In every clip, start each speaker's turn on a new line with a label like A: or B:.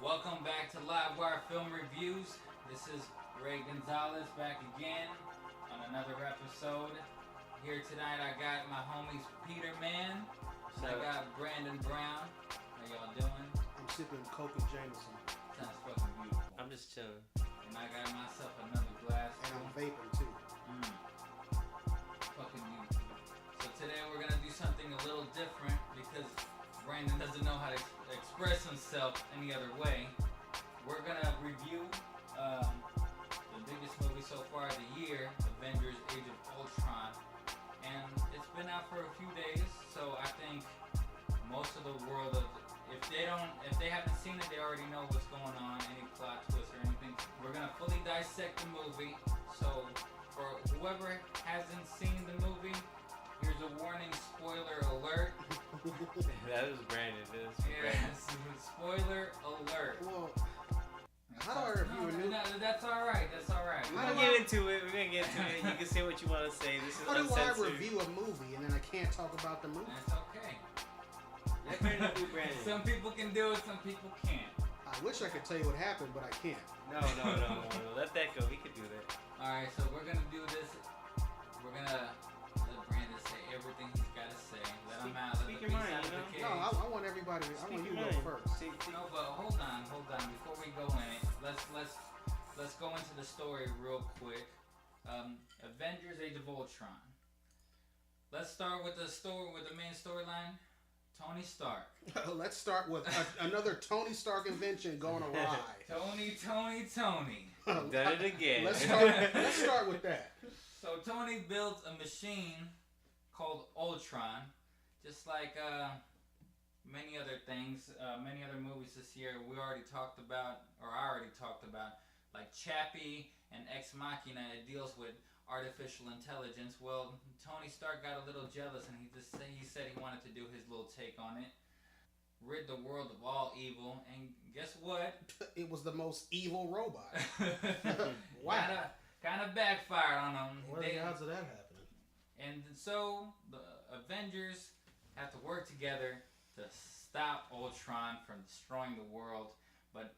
A: Welcome back to LiveWire Film Reviews. This is Ray Gonzalez back again on another episode. Here tonight I got my homies Peter Man. I got Brandon Brown. How y'all doing?
B: I'm sipping Coca Jameson.
A: Sounds fucking beautiful.
C: I'm just chilling.
A: And I got myself another glass.
B: And I'm vaping too.
A: Fucking beautiful. So today we're gonna do something a little different because Brandon doesn't know how to express himself any other way. We're gonna review the biggest movie so far of the year, Avengers: Age of Ultron, and it's been out for a few days. So I think most of the world, if they haven't seen it, they already know what's going on, any plot twists or anything. We're gonna fully dissect the movie. So for whoever hasn't seen the movie, here's a warning, spoiler alert.
C: That was Brandon.
A: Yes, spoiler alert.
B: Well, how do I review a new?
A: No, that's all right. That's all right.
C: We're gonna get into it. You can say what you want to say. This is
B: How do
C: uncensored.
B: I review a movie and then I can't talk about the movie?
A: That's okay.
C: Let Brandon do Brandon.
A: Some people can do it. Some people can't.
B: I wish I could tell you what happened, but I can't.
C: No. Let that go. We could do that.
A: All right. So we're gonna do this. We're gonna let Brandon say everything he's gotta say. Let him out.
C: Speak your mind.
B: No, I want everybody. I want you to go first.
A: No, but hold on. Before we go in it, let's go into the story real quick. Avengers: Age of Ultron. Let's start with the main storyline. Tony Stark.
B: Let's start with another Tony Stark invention going awry.
A: Tony.
C: Done it again.
B: Let's start with that.
A: So Tony built a machine called Ultron, just like many other things, many other movies this year I already talked about, like Chappie and Ex Machina. It deals with artificial intelligence. Well, Tony Stark got a little jealous and he said he wanted to do his little take on it, rid the world of all evil, and guess what?
B: It was the most evil robot. Wow.
A: Kind of backfired on them.
B: What are the odds of that happening?
A: And so the Avengers have to work together to stop Ultron from destroying the world. But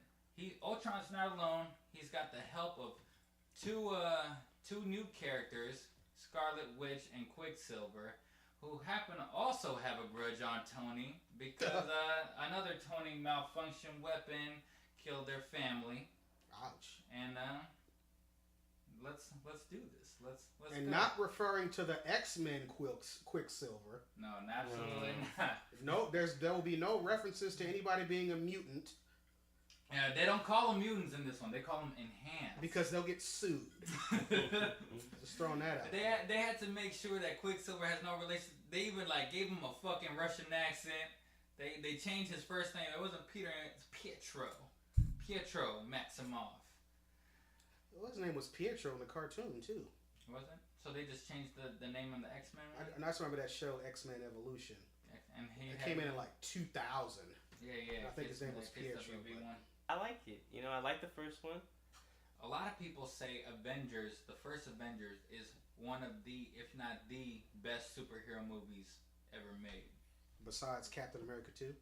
A: Ultron's not alone. He's got the help of two new characters, Scarlet Witch and Quicksilver, who happen to also have a grudge on Tony because another Tony malfunction weapon killed their family.
B: Ouch.
A: And let's do this. Let's
B: and
A: go.
B: not referring to the X-Men Quicksilver.
A: No, absolutely not.
B: No, there will be no references to anybody being a mutant.
A: Yeah, they don't call them mutants in this one. They call them enhanced.
B: Because they'll get sued. Just throwing that out.
A: They had to make sure that Quicksilver has no relation. They even gave him a fucking Russian accent. They changed his first name. It wasn't Peter. It's Pietro. Pietro Maximoff.
B: Well, his name was Pietro in the cartoon too.
A: Was it? So they just changed the name on the X-Men? Right?
B: I just remember that show, X-Men Evolution.
A: And it
B: came in 2000.
A: Yeah.
B: I think his name was Pietro.
C: I like it. I like the first one.
A: A lot of people say Avengers, the first Avengers, is one of the, if not the best superhero movies ever made.
B: Besides Captain America 2?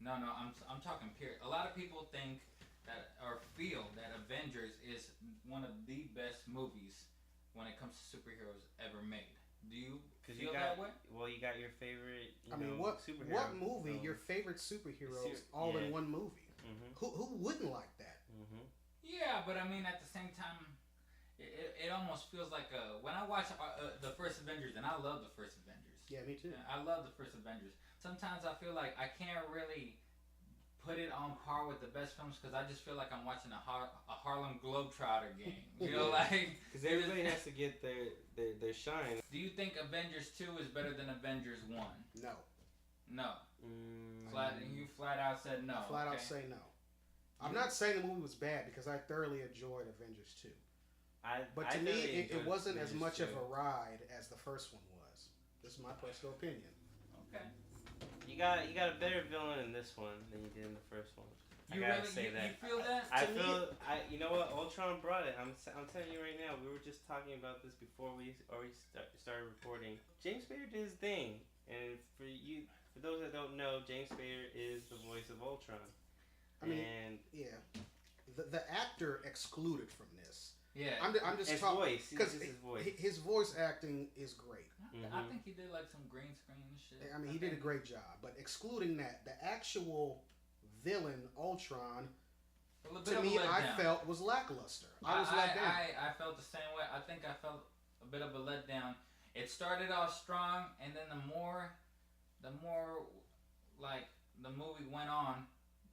A: No, I'm talking period. A lot of people think that, or feel that Avengers is one of the best movies when it comes to superheroes ever made. Do you feel that way?
C: Well, you got your favorite, superhero.
B: What movie, your favorite superheroes, all in one movie? Mm-hmm. Who wouldn't like that?
C: Mm-hmm.
A: Yeah, but I mean, at the same time, it almost feels like when I watch the first Avengers, and I love the first Avengers.
B: Yeah, me too.
A: I love the first Avengers. Sometimes I feel like I can't really put it on par with the best films because I just feel like I'm watching a Harlem Globetrotter game.
C: Because everybody has to get their shine.
A: Do you think Avengers 2 is better than Avengers 1? No. You flat out said no.
B: Flat out say no. I'm not saying the movie was bad because I thoroughly enjoyed Avengers 2. But to me, it wasn't as much of a ride as the first one was. This is my personal opinion.
A: Okay.
C: You got a better villain in this one than you did in the first one.
A: You feel that?
C: You know what? Ultron brought it. I'm telling you right now. We were just talking about this before we started recording. James Spader did his thing, and for those that don't know, James Spader is the voice of Ultron.
B: I mean, the actor excluded from this.
A: Yeah,
B: I'm just talking because his voice acting is great.
A: I think he did like some green screen and shit.
B: I mean, he did a great job, but excluding that, the actual villain Ultron, to me, I felt was lackluster. I was let down.
A: I felt the same way. I think I felt a bit of a letdown. It started off strong, and then the more like the movie went on,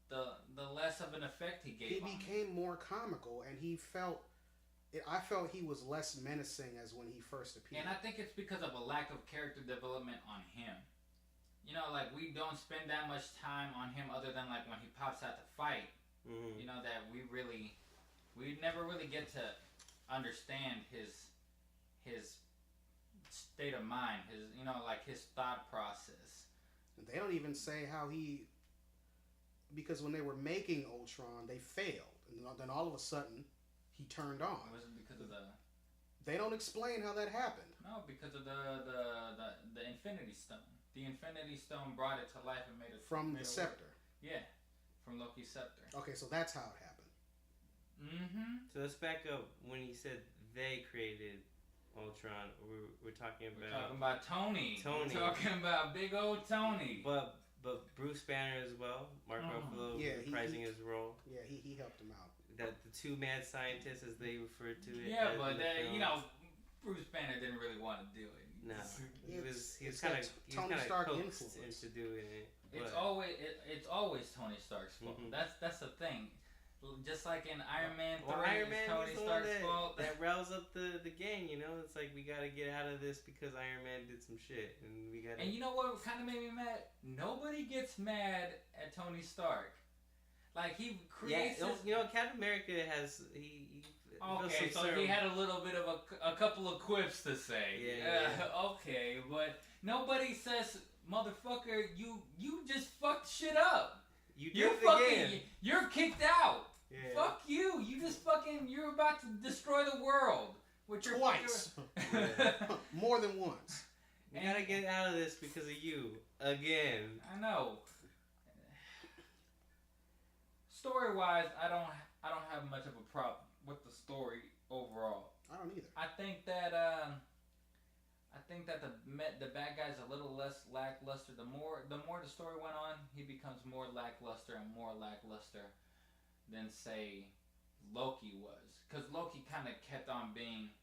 A: the less of an effect he gave.
B: He became more comical, and I felt he was less menacing as when he first appeared.
A: And I think it's because of a lack of character development on him. You know, like, we don't spend that much time on him other than, like, when he pops out to fight. Mm-hmm. You know, that we never really get to understand his state of mind, his thought process.
B: They don't even say how because when they were making Ultron, they failed. And then all of a sudden, he turned on.
A: Was it because of the...
B: They don't explain how that happened.
A: No, because of the Infinity Stone. The Infinity Stone brought it to life and made it...
B: From the scepter.
A: Yeah, from Loki's scepter.
B: Okay, so that's how it happened.
A: Mm-hmm.
C: So let's back up when he said they created Ultron. We're talking about...
A: We're talking about Tony. We're talking about big old Tony.
C: But Bruce Banner as well. Mark Ruffalo reprising his role.
B: Yeah, he helped him out.
C: That the two mad scientists, as they referred to it.
A: Yeah, but Bruce Banner didn't really want to do it.
C: No, he was kind of
B: Tony Stark
C: coaxed into doing it.
A: It's always Tony Stark's fault. Mm-hmm. That's the thing. Just like in Iron Man 3,
C: Iron Man
A: Tony Stark's fault.
C: That riles up the gang, you know? It's like, we gotta get out of this because Iron Man did some shit. And
A: you know what kind of made me mad? Nobody gets mad at Tony Stark. Like, he creates
C: Captain America has...
A: Okay, so he had a little bit of a couple of quips to say. Yeah. Okay, but nobody says, motherfucker, you just fucked shit up. You're kicked out. Yeah. Fuck you. You're about to destroy the world. With your
B: twice. More than once.
C: We gotta get out of this because of you. Again.
A: I know. Story-wise, I don't have much of a problem with the story overall.
B: I don't either.
A: I think that the bad guy's a little less lackluster. The more the story went on, he becomes more lackluster than say Loki was, because Loki kind of kept on being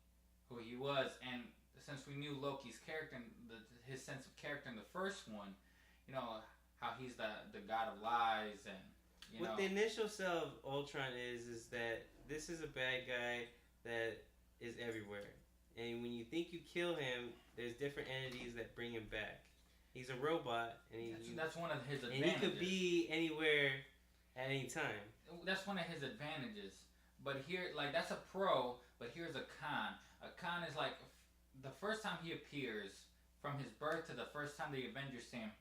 A: who he was, and since we knew Loki's character, his sense of character in the first one, you know how he's the god of lies and.
C: What the initial sell of Ultron is that this is a bad guy that is everywhere. And when you think you kill him, there's different entities that bring him back. He's a robot. And
A: that's one of his advantages.
C: And he could be anywhere at any time.
A: That's one of his advantages. But here, like, that's a pro, but here's a con. A con is like, the first time he appears, from his birth to the first time the Avengers see him,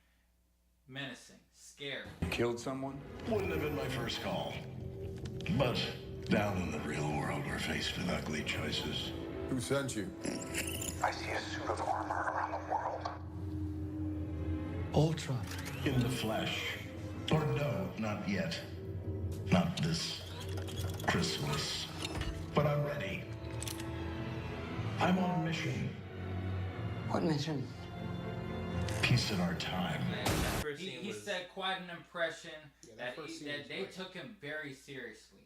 A: menacing, scary.
D: You killed someone?
E: Wouldn't have been my first call. But down in the real world, we're faced with ugly choices.
D: Who sent you?
F: I see a suit of armor around the world.
E: Ultron. In the flesh. Or no, not yet. Not this Christmas. But I'm ready. I'm on a mission.
F: What mission?
E: Peace in our time.
A: He set quite an impression that they took him very seriously.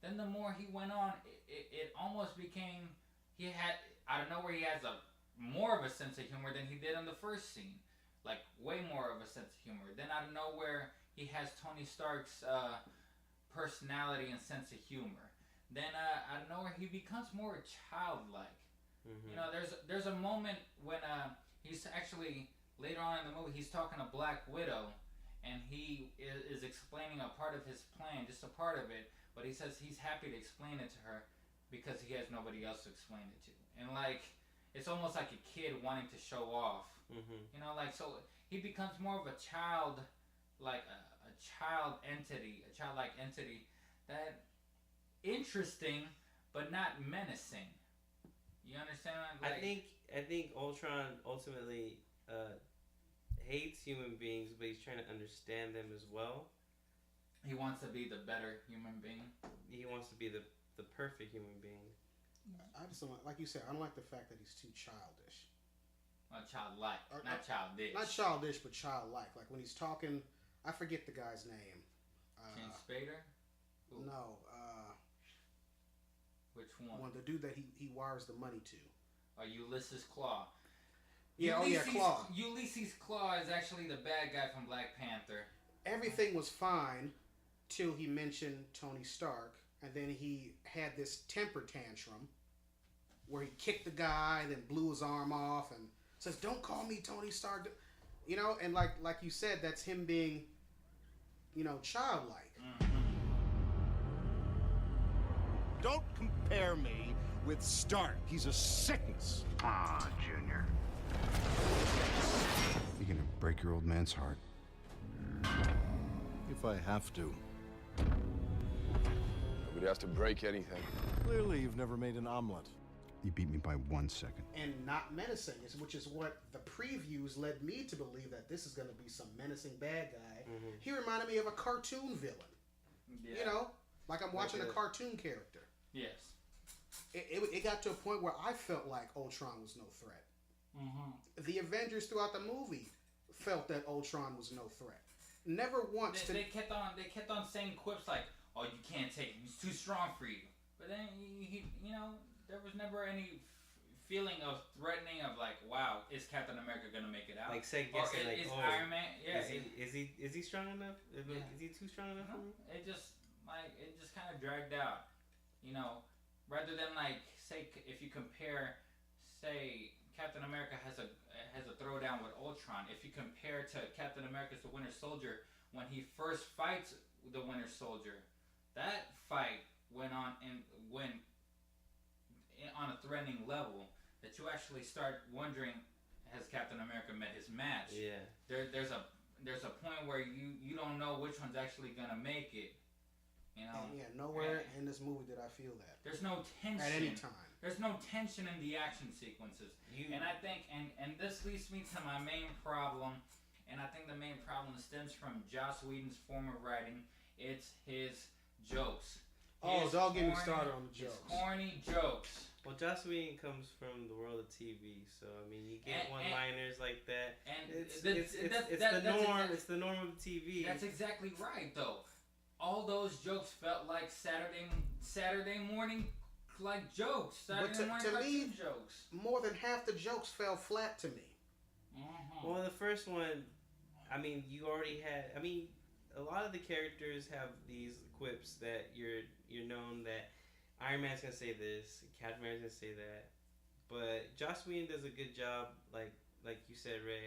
A: Then the more he went on, it almost became out of nowhere he has more of a sense of humor than he did in the first scene, like way more of a sense of humor. Then out of nowhere he has Tony Stark's personality and sense of humor. Then out of nowhere he becomes more childlike. Mm-hmm. You know, there's a moment when he's actually. Later on in the movie, he's talking to Black Widow, and he is explaining a part of his plan, just a part of it, but he says he's happy to explain it to her because he has nobody else to explain it to. And, like, it's almost like a kid wanting to show off. Mm-hmm. You know, like, so he becomes more of a child, like a childlike entity that interesting, but not menacing. You understand? Like,
C: I think Ultron ultimately... hates human beings, but he's trying to understand them as well.
A: He wants to be the better human being.
C: He wants to be the perfect human being.
B: I just don't like you said. I don't like the fact that he's too childish.
A: Childlike, not childish.
B: Not childish, but childlike. Like when he's talking, I forget the guy's name.
A: James Spader? Ooh.
B: No.
A: Which one?
B: The dude that he wires the money to.
A: Ulysses Claw.
B: Yeah, Claw.
A: Ulysses Claw is actually the bad guy from Black Panther.
B: Everything was fine till he mentioned Tony Stark, and then he had this temper tantrum where he kicked the guy, then blew his arm off, and says, "Don't call me Tony Stark." You know, and like you said, that's him being, childlike.
A: Mm-hmm.
D: Don't compare me with Stark. He's a sickness.
F: Ah, Junior.
G: You're gonna break your old man's heart.
D: If I have to.
H: Nobody has to break anything.
D: Clearly, you've never made an omelet.
G: You beat me by 1 second.
B: And not menacing, which is what the previews led me to believe that this is going to be some menacing bad guy.
C: Mm-hmm.
B: He reminded me of a cartoon villain.
A: Yeah.
B: Like I'm watching a cartoon character.
A: Yes.
B: It got to a point where I felt like Ultron was no threat.
A: Mm-hmm.
B: The Avengers throughout the movie felt that Ultron was no threat. Never once.
A: They kept on saying quips like, "Oh, you can't take him; he's too strong for you." But then there was never any feeling of threatening of like, "Wow, is Captain America gonna make it out?"
C: Like second guessing, like,
A: is Iron Man? Yeah.
C: Is he strong enough? Is he too strong enough for me?
A: It just kind of dragged out. Rather than say if you compare, say Captain America has a throwdown with Ultron. If you compare to Captain America's the Winter Soldier, when he first fights the Winter Soldier, that fight went on on a threatening level that you actually start wondering, has Captain America met his match?
C: Yeah.
A: There's a point where you don't know which one's actually gonna make it.
B: Nowhere in this movie did I feel that.
A: There's no tension
B: at any time.
A: There's no tension in the action sequences. And I think, and this leads me to my main problem, and I think the main problem stems from Joss Whedon's form of writing. It's his jokes.
B: Don't get me started on the jokes.
A: His corny jokes.
C: Well, Joss Whedon comes from the world of TV, so I mean, you get one-liners like that. And it's the norm. It's the norm of TV.
A: That's exactly right, though. All those jokes felt like Saturday morning jokes. Saturday morning cartoon jokes.
B: More than half the jokes fell flat to me.
A: Mm-hmm.
C: Well, the first one, I mean, you already had. I mean, a lot of the characters have these quips that you're known that Iron Man's gonna say this, Captain America's gonna say that, but Joss Whedon does a good job, like you said, Ray,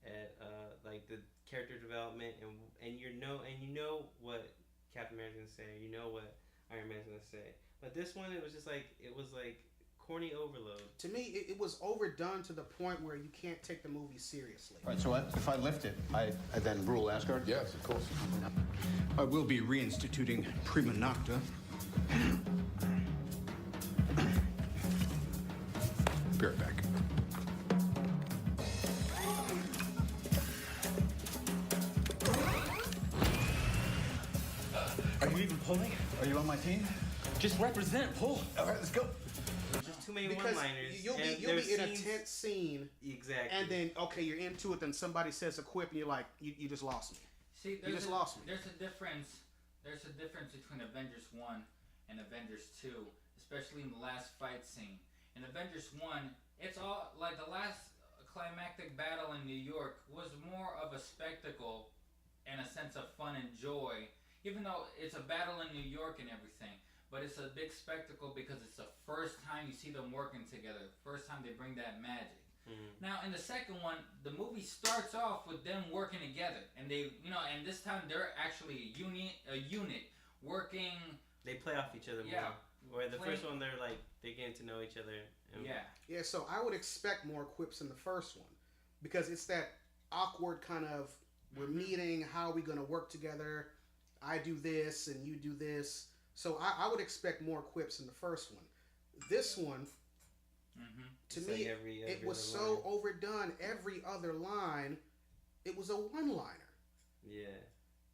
C: at like the character development and you know what Captain America's gonna say, you know what Iron Man's gonna say. But this one, it was like corny overload.
B: To me, it was overdone to the point where you can't take the movie seriously.
G: All right, so if I lift it, I then rule Asgard?
H: Yes, of course.
G: I will be reinstituting Prima Nocta. Be right back.
I: Are you even pulling? Are you on my team? Just represent, pull. All right, let's go.
C: Just too many one-liners.
B: You'll be in a tense scene.
C: Exactly.
B: And then, you're into it, then somebody says a quip, and you're like, you just lost me.
A: See,
B: you just lost me.
A: There's a difference between Avengers 1 and Avengers 2, especially in the last fight scene. In Avengers 1, it's all like the last climactic battle in New York was more of a spectacle and a sense of fun and joy, even though it's a battle in New York and everything. But it's a big spectacle because it's the first time you see them working together, first time they bring that magic. Mm-hmm. Now, in the second one, the movie starts off with them working together, and and this time they're actually a unit working.
C: They play off each other more. Where the first one, they're getting to know each other.
B: Yeah. So I would expect more quips in the first one, because it's that awkward kind of we're meeting. How are we going to work together? I do this and you do this. So I would expect more quips in the first one. This one, to me, it was so overdone. Every other line, it was a one-liner.
C: Yeah.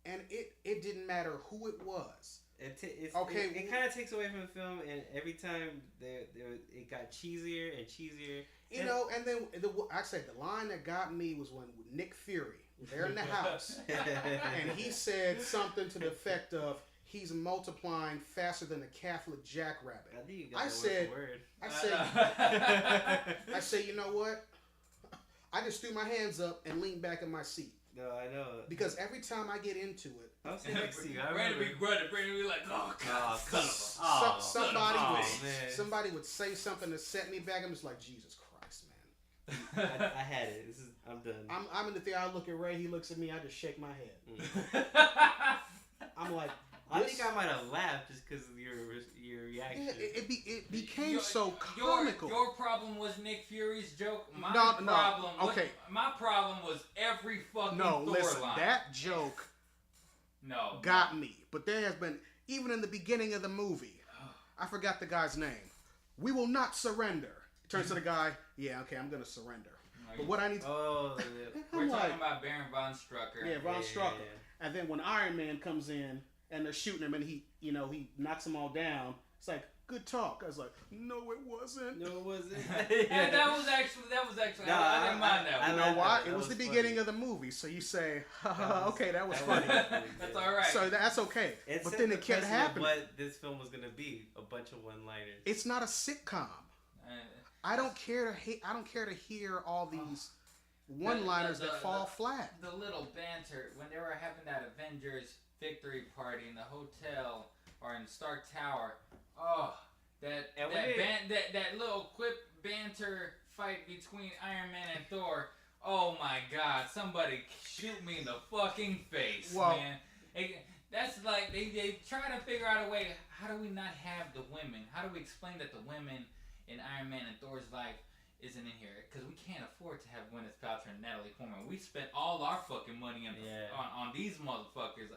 B: and it didn't matter who it was.
C: It
B: Okay,
C: kind of takes away from the film, and every time it got cheesier and cheesier.
B: You know, and then I said the line that got me was when Nick Fury, they're in the house, and he said something to the effect of, he's multiplying faster than a Catholic jackrabbit.
C: I think you got that word.
B: I said, you know what? I just threw my hands up and leaned back in my seat.
C: No, I know.
B: Because every time I get into it,
C: I'm sitting next to you.
A: Brandon be grunting. Brandon be like, oh, God.
B: somebody would say something to set me back. I'm just like, Jesus Christ, man.
C: I had it. I'm done.
B: I'm in the theater. I look at Ray. He looks at me. I just shake my head. I'm like,
C: I think I might have laughed just because of your reaction.
B: Yeah, it became so comical.
A: Your problem was Nick Fury's joke. My problem was every fucking Thor line.
B: That joke got me. But there has been, even in the beginning of the movie, I forgot the guy's name. We will not surrender. Turns to the guy, yeah, okay, I'm going to surrender. But what I need to...
A: we're talking about Baron Von Strucker.
B: Yeah, Von Strucker. And then when Iron Man comes in, and they're shooting him, and he knocks them all down. It's like, good talk. I was like, no, it wasn't.
C: No, it wasn't.
A: Yeah, that was actually. No, I didn't mind that.
B: You know why? It was the beginning of the movie, so you say, okay, that was funny.
A: That's all right.
B: So that's okay. But then it kept happening.
C: What this film was gonna be, a bunch of one-liners.
B: It's not a sitcom. I don't care to hear all these one-liners that fall flat.
A: The little banter when they were having that Avengers victory party in the hotel or in Stark Tower. Oh, that little quip banter fight between Iron Man and Thor. Oh my God! Somebody shoot me in the fucking face, man. That's like they try to figure out a way. How do we not have the women? How do we explain that the women in Iron Man and Thor's life isn't in here? Because we can't afford to have Gwyneth Paltrow and Natalie Portman. We spent all our fucking money on these motherfuckers.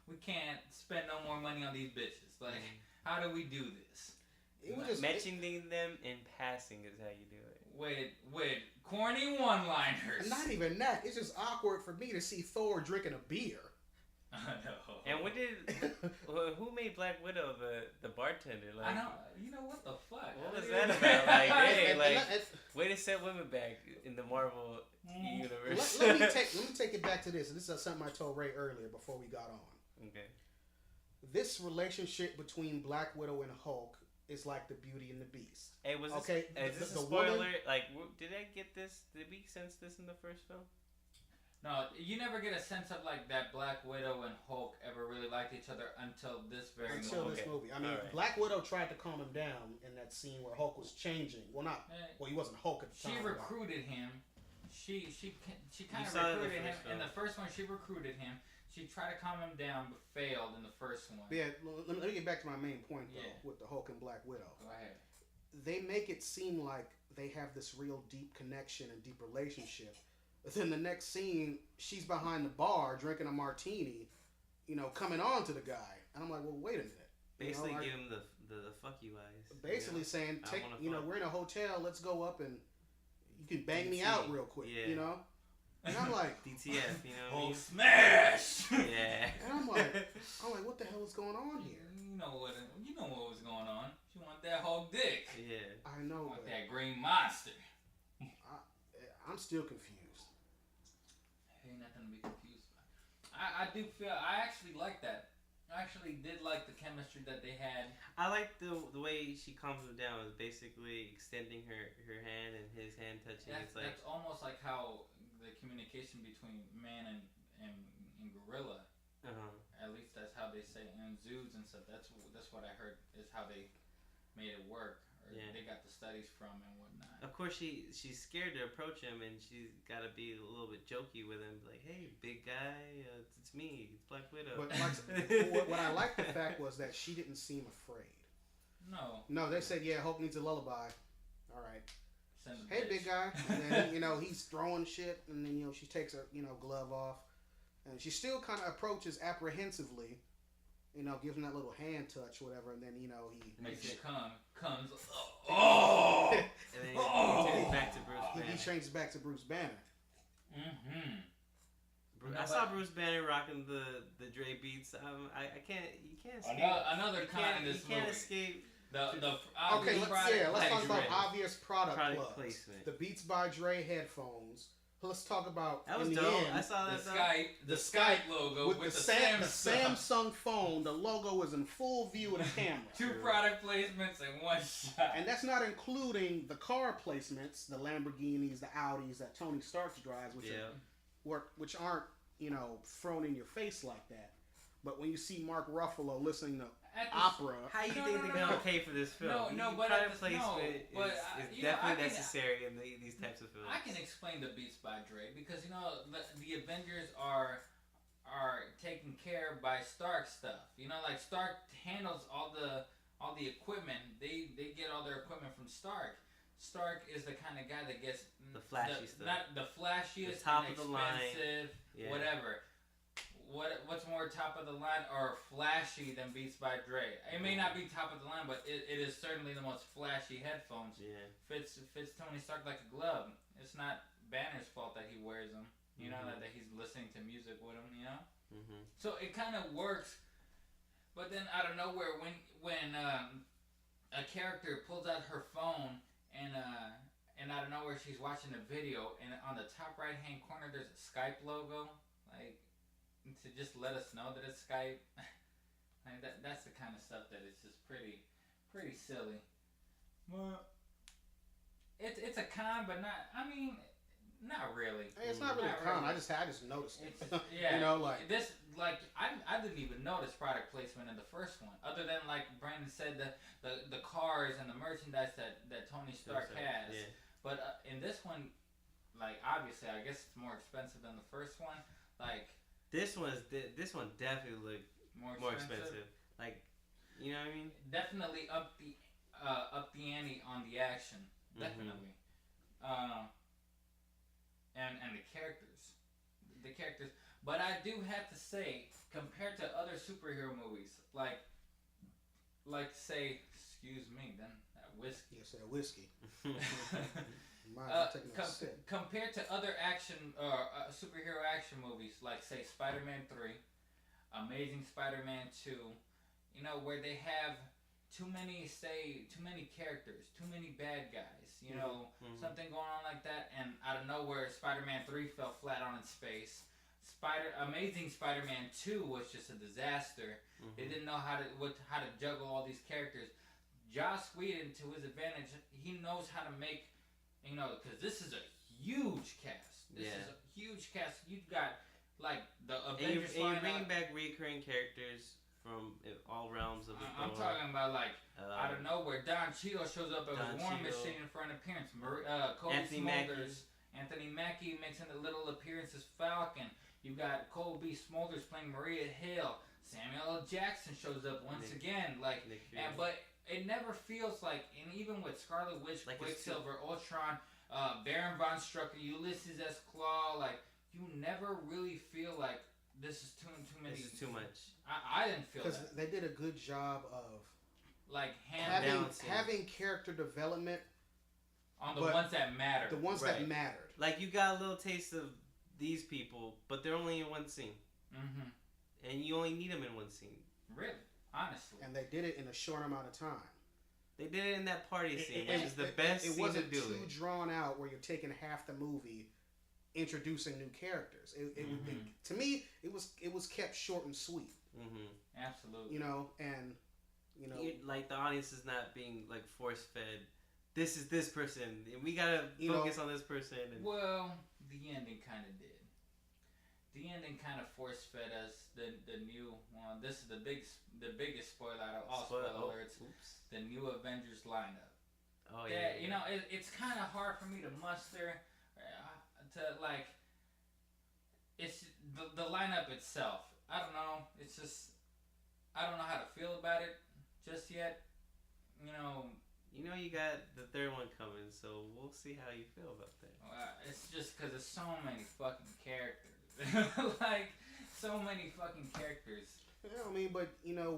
A: We can't spend no more money on these bitches. Like, how do we do this?
C: Mentioning them in passing is how you do it.
A: With corny one-liners.
B: Not even that. It's just awkward for me to see Thor drinking a beer.
A: I know.
C: And who made Black Widow the bartender? Like,
A: I know. You know what the fuck?
C: What was that about? Like, hey, way to set women back in the Marvel universe.
B: Let me take it back to this. This is something I told Ray earlier before we got on.
C: Okay.
B: This relationship between Black Widow and Hulk is like the Beauty and the Beast.
C: Hey, is this a spoiler? Did I get this? Did we sense this in the first film?
A: No, you never get a sense of like that Black Widow and Hulk ever really liked each other until this movie.
B: I mean, Black Widow tried to calm him down in that scene where Hulk was changing. He wasn't Hulk at the time.
A: She recruited him. She kind of recruited him. In the first one, she recruited him. She tried to calm him down, but failed in the first one.
B: Yeah, let me get back to my main point though, with the Hulk and Black Widow.
A: Go ahead.
B: They make it seem like they have this real deep connection and deep relationship. But then the next scene, she's behind the bar drinking a martini, coming on to the guy. And I'm like, well, wait a minute.
C: Basically give him the fuck you eyes.
B: Basically saying, we're in a hotel, let's go up and you can bang me out real quick, And I'm like,
C: DTF,
A: Hulk smash!
C: Yeah.
B: And I'm like, what the hell is going on here?
A: You know what was going on. She wanted that Hulk dick.
C: Yeah.
B: I know.
A: Want that green monster.
B: I'm still confused.
A: Ain't nothing to be confused by. I do feel I actually like that. I actually did like the chemistry that they had.
C: I like the way she calms him down. Is basically extending her hand and his hand touching.
A: That's almost like how the communication between man and gorilla. At least that's how they say in zoos and stuff. That's what I heard is how they made it work. Or they got the studies from and whatnot.
C: Of course, she's scared to approach him, and she's got to be a little bit jokey with him, like, "Hey, big guy, it's me, it's Black Widow."
B: But what I liked the fact was that she didn't seem afraid. No, they said, "Yeah, Hulk needs a lullaby." All right. Hey, big guy, and then he's throwing shit, and then she takes her glove off, and she still kind of approaches apprehensively. Gives him that little hand touch, whatever, and then he
A: makes it comes.
C: And then he changes back to Bruce Banner.
B: He changes back to Bruce Banner.
A: Mm-hmm.
C: I saw Bruce Banner rocking the Dre beats. I can't. You can't escape.
A: Another con in this movie.
C: You can't escape.
B: Okay, let's talk about obvious product plugs.
C: Placement.
B: The Beats by Dre headphones. Let's talk about
C: that was
B: in the
C: dope.
B: end,
C: I saw that.
A: The Skype logo with the
B: Samsung phone. The logo is in full view of the camera.
A: 2 product placements in one shot.
B: And that's not including the car placements, the Lamborghinis, the Audis that Tony Stark drives, which aren't thrown in your face like that. But when you see Mark Ruffalo listening to opera,
C: how you think they're gonna pay for this film? Product placement is definitely necessary in these types of films.
A: I can explain the Beats by Dre because the Avengers are taken care of by Stark stuff. Like Stark handles all the equipment. They get all their equipment from Stark. Stark is the kind of guy that gets
C: the flashy stuff,
A: not the flashiest,
C: the top of
A: expensive,
C: the line,
A: whatever. What's more top of the line or flashy than Beats by Dre? It may not be top of the line, but it is certainly the most flashy headphones. Yeah, fits Tony Stark like a glove. It's not Banner's fault that he wears them. That he's listening to music with them. So it kind of works, but then out of nowhere, when a character pulls out her phone and out of nowhere she's watching a video, and on the top right hand corner there's a Skype logo, like. To just let us know that it's Skype. That's the kind of stuff that is just pretty silly. Well, it's a con, but not. I mean, not really.
B: Hey, it's not really a con. Really. I just noticed it.
A: Yeah, this. I didn't even notice product placement in the first one, other than like Brandon said the cars and the merchandise that Tony Stark has. Yeah. But in this one, obviously, I guess it's more expensive than the first one.
C: This one definitely looked more expensive. You know what I mean?
A: Definitely up the ante on the action. Definitely. And the characters. But I do have to say, compared to other superhero movies, like say, excuse me, then that whiskey.
B: Yes, that whiskey.
A: Compared to other action superhero action movies like say Spider-Man 3, Amazing Spider-Man 2, where they have too many characters, too many bad guys, something going on like that, and out of nowhere Spider-Man 3 fell flat on its face. Amazing Spider-Man 2 was just a disaster. They didn't know how to juggle all these characters. Joss Whedon, to his advantage, he knows how to make. Because this is a huge cast. This is a huge cast. You've got, the Avengers.
C: And you're bringing back recurring characters from all realms of the
A: I'm talking about, out of nowhere, Don Cheadle shows up as War Machine for an appearance. Kobe Smulders. Anthony Mackie makes a little appearance as Falcon. You've got Kobe Smulders playing Maria Hill. Samuel L. Jackson shows up once again. But it never feels like, and even with Scarlet Witch, Quicksilver, Ultron, Baron Von Strucker, Ulysses S. Claw, you never really feel like this is too many.
C: This is too much.
A: I didn't feel that.
B: Because they did a good job of having character development
A: on the ones that mattered.
B: The ones that mattered.
C: You got a little taste of these people, but they're only in one scene. And you only need them in one scene.
A: Really? Honestly.
B: And they did it in a short amount of time.
C: They did it in that party scene, which is the best scene to do it. It wasn't too
B: drawn out where you're taking half the movie introducing new characters. To me, it was kept short and sweet.
A: Absolutely.
C: The audience is not being force fed. This is this person. We gotta focus on this person.
A: Well, the ending kind of did. The ending kind of force fed us the new one. This is the biggest spoiler out of all spoiler alerts. The new Avengers lineup. Oh yeah. It's kind of hard for me to muster. It's the lineup itself. I don't know. It's just I don't know how to feel about it just yet.
C: You got the third one coming, so we'll see how you feel about that.
A: It's just because there's so many fucking characters. So many fucking characters.
B: Yeah, but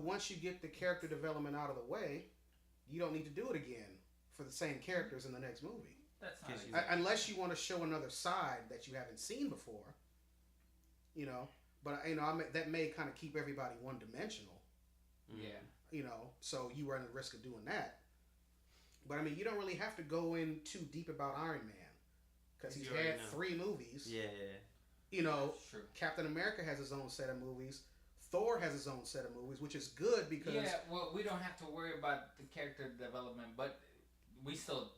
B: once you get the character development out of the way, you don't need to do it again for the same characters in the next movie.
A: That's not
B: unless you want to show another side that you haven't seen before. you know. But that may kind of keep everybody one dimensional.
A: Yeah.
B: You know, so you run the risk of doing that. But I mean, you don't really have to go in too deep about Iron Man because he's had 3 movies.
C: Yeah.
B: You know,
A: That's true.
B: Captain America has his own set of movies. Thor has his own set of movies, which is good because
A: well, we don't have to worry about the character development, but we still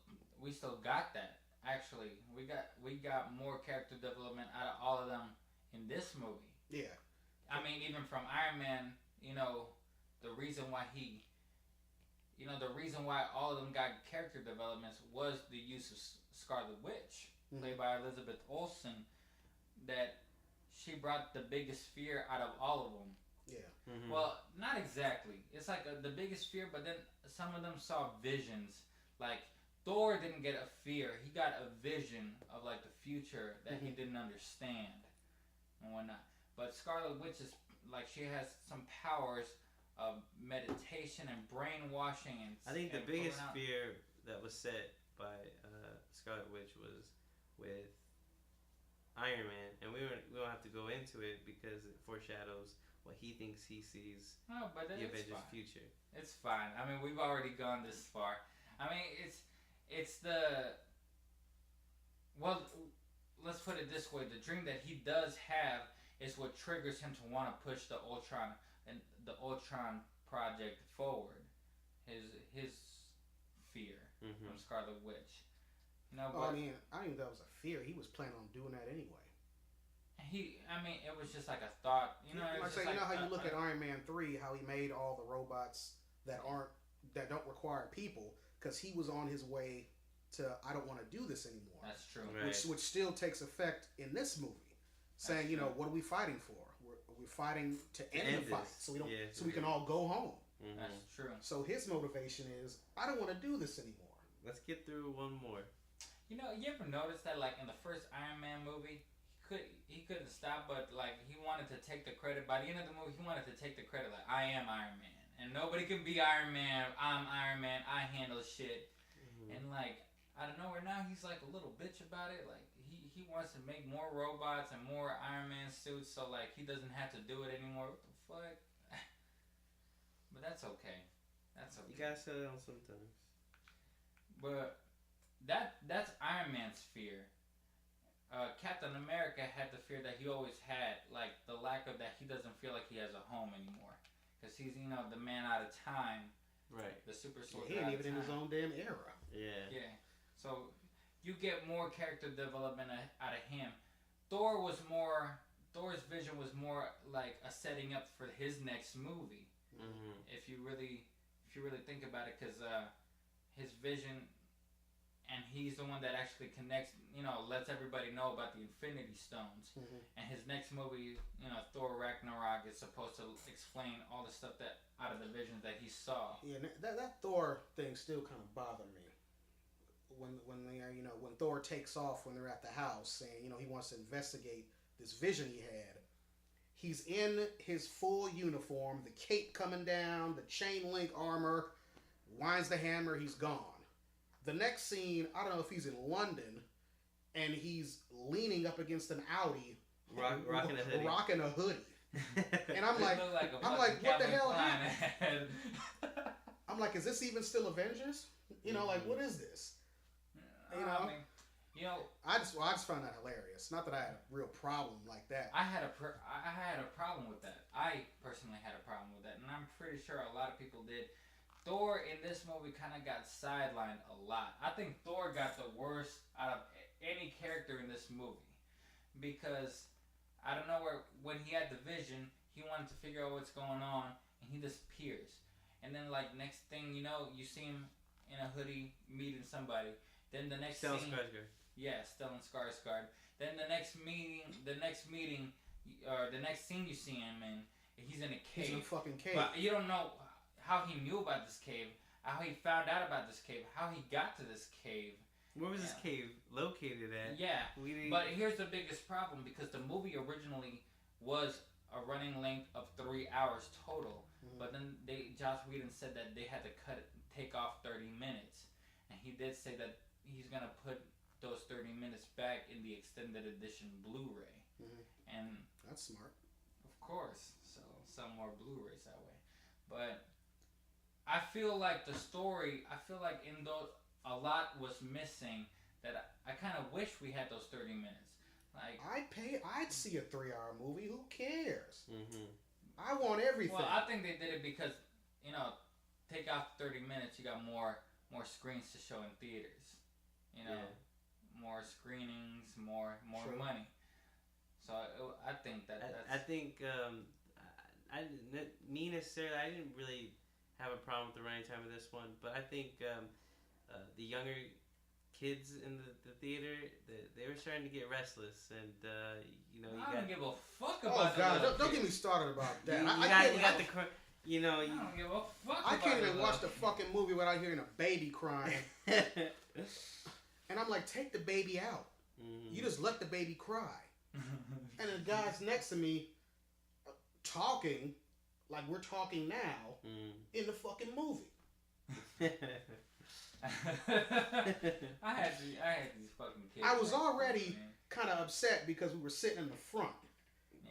A: got that. Actually, we got more character development out of all of them in this movie.
B: Yeah.
A: I mean, even from Iron Man, the reason why all of them got character developments was the use of Scarlet Witch, played by Elizabeth Olsen, that she brought the biggest fear out of all of them.
B: Yeah.
C: Mm-hmm.
A: Well, not exactly. It's like the biggest fear, but then some of them saw visions. Like, Thor didn't get a fear. He got a vision of, like, the future that he didn't understand and whatnot. But Scarlet Witch is, like, she has some powers of meditation and brainwashing. And
C: I think the biggest fear that was set by Scarlet Witch was with Iron Man. And we don't have to go into it because it foreshadows what he thinks he sees
A: but
C: the Avengers' future.
A: It's fine. I mean, we've already gone this far. I mean, it's the... Well, let's put it this way. The dream that he does have is what triggers him to want to push the Ultron project forward. His fear from Scarlet Witch.
B: I mean, I don't think that was a fear. He was planning on doing that anyway.
A: It was just like a thought.
B: How you look at Iron Man 3, how he made all the robots that don't require people, because he was on his way to, I don't want to do this anymore.
A: That's true.
C: Right.
B: Which still takes effect in this movie, saying, what are we fighting for? We're fighting to end the fight, so we can all go home.
C: Mm-hmm.
A: That's true.
B: So his motivation is, I don't want to do this anymore.
C: Let's get through one more.
A: You ever notice that, like, in the first Iron Man movie, he couldn't stop, but, like, he wanted to take the credit. By the end of the movie, he wanted to take the credit, like, I am Iron Man. And nobody can be Iron Man. I'm Iron Man. I handle shit. And, like, out of nowhere now, he's, like, a little bitch about it. Like, he wants to make more robots and more Iron Man suits, so, like, he doesn't have to do it anymore. What the fuck? But that's okay. That's okay.
C: You gotta settle down sometimes.
A: But that's Iron Man's fear. Captain America had the fear that he always had, like the lack of that he doesn't feel like he has a home anymore, because he's the man out of time,
C: right?
A: The super soldier.
B: He ain't even in his own damn era.
C: Yeah.
A: Yeah. So you get more character development out of him. Thor's vision was more like a setting up for his next movie.
C: Mm-hmm.
A: If you really think about it, because his vision. And he's the one that actually connects, lets everybody know about the Infinity Stones. And his next movie, Thor Ragnarok, is supposed to explain all the stuff that out of the visions that he saw.
B: Yeah, that Thor thing still kind of bothered me. When Thor takes off when they're at the house, saying he wants to investigate this vision he had. He's in his full uniform, the cape coming down, the chain link armor, winds the hammer, he's gone. The next scene, I don't know if he's in London, and he's leaning up against an Audi, rocking a hoodie. And I'm like, what the hell happened? I'm like, is this even still Avengers? Like, what is this? I just found that hilarious. Not that I had a real problem like that.
A: I had a problem with that. I personally had a problem with that, and I'm pretty sure a lot of people did. Thor in this movie kind of got sidelined a lot. I think Thor got the worst out of any character in this movie, because I don't know when he had the vision, he wanted to figure out what's going on, and he disappears. And then, like, next thing you know, you see him in a hoodie meeting somebody. Then the next
C: Stellan
A: scene,
C: Skarsgård.
A: Yeah, Stellan Skarsgård. Then the next scene you see him in, he's in a cave.
B: He's in a fucking cave.
A: But you don't know how he knew about this cave, how he found out about this cave, how he got to this cave.
C: Where was this cave located at?
A: Yeah, but here's the biggest problem, because the movie originally was a running length of 3 hours total, but then Joss Whedon said that they had to take off 30 minutes, and he did say that he's gonna put those 30 minutes back in the extended edition Blu-ray. And
B: That's smart.
A: Of course. So some more Blu-rays that way. But I feel like the story, in those, a lot was missing that I kind of wish we had those 30 minutes. Like,
B: I'd see a 3-hour movie. Who cares? Mm-hmm. I want everything.
A: Well, I think they did it because, take out 30 minutes, you got more screens to show in theaters. More screenings, more True. Money. So I think that's...
C: I think, me necessarily, I didn't really have a problem with the running time of this one, but I think the younger kids in the theater, they were starting to get restless, and
A: I don't give a fuck about.
B: Oh God! Don't get me started about that.
A: I don't give a fuck.
B: I can't even watch the fucking movie without hearing a baby crying. And I'm like, take the baby out. Mm-hmm. You just let the baby cry. And the guy's next to me talking like we're talking now in the fucking movie.
A: I had these fucking kids.
B: I was already kind of upset because we were sitting in the front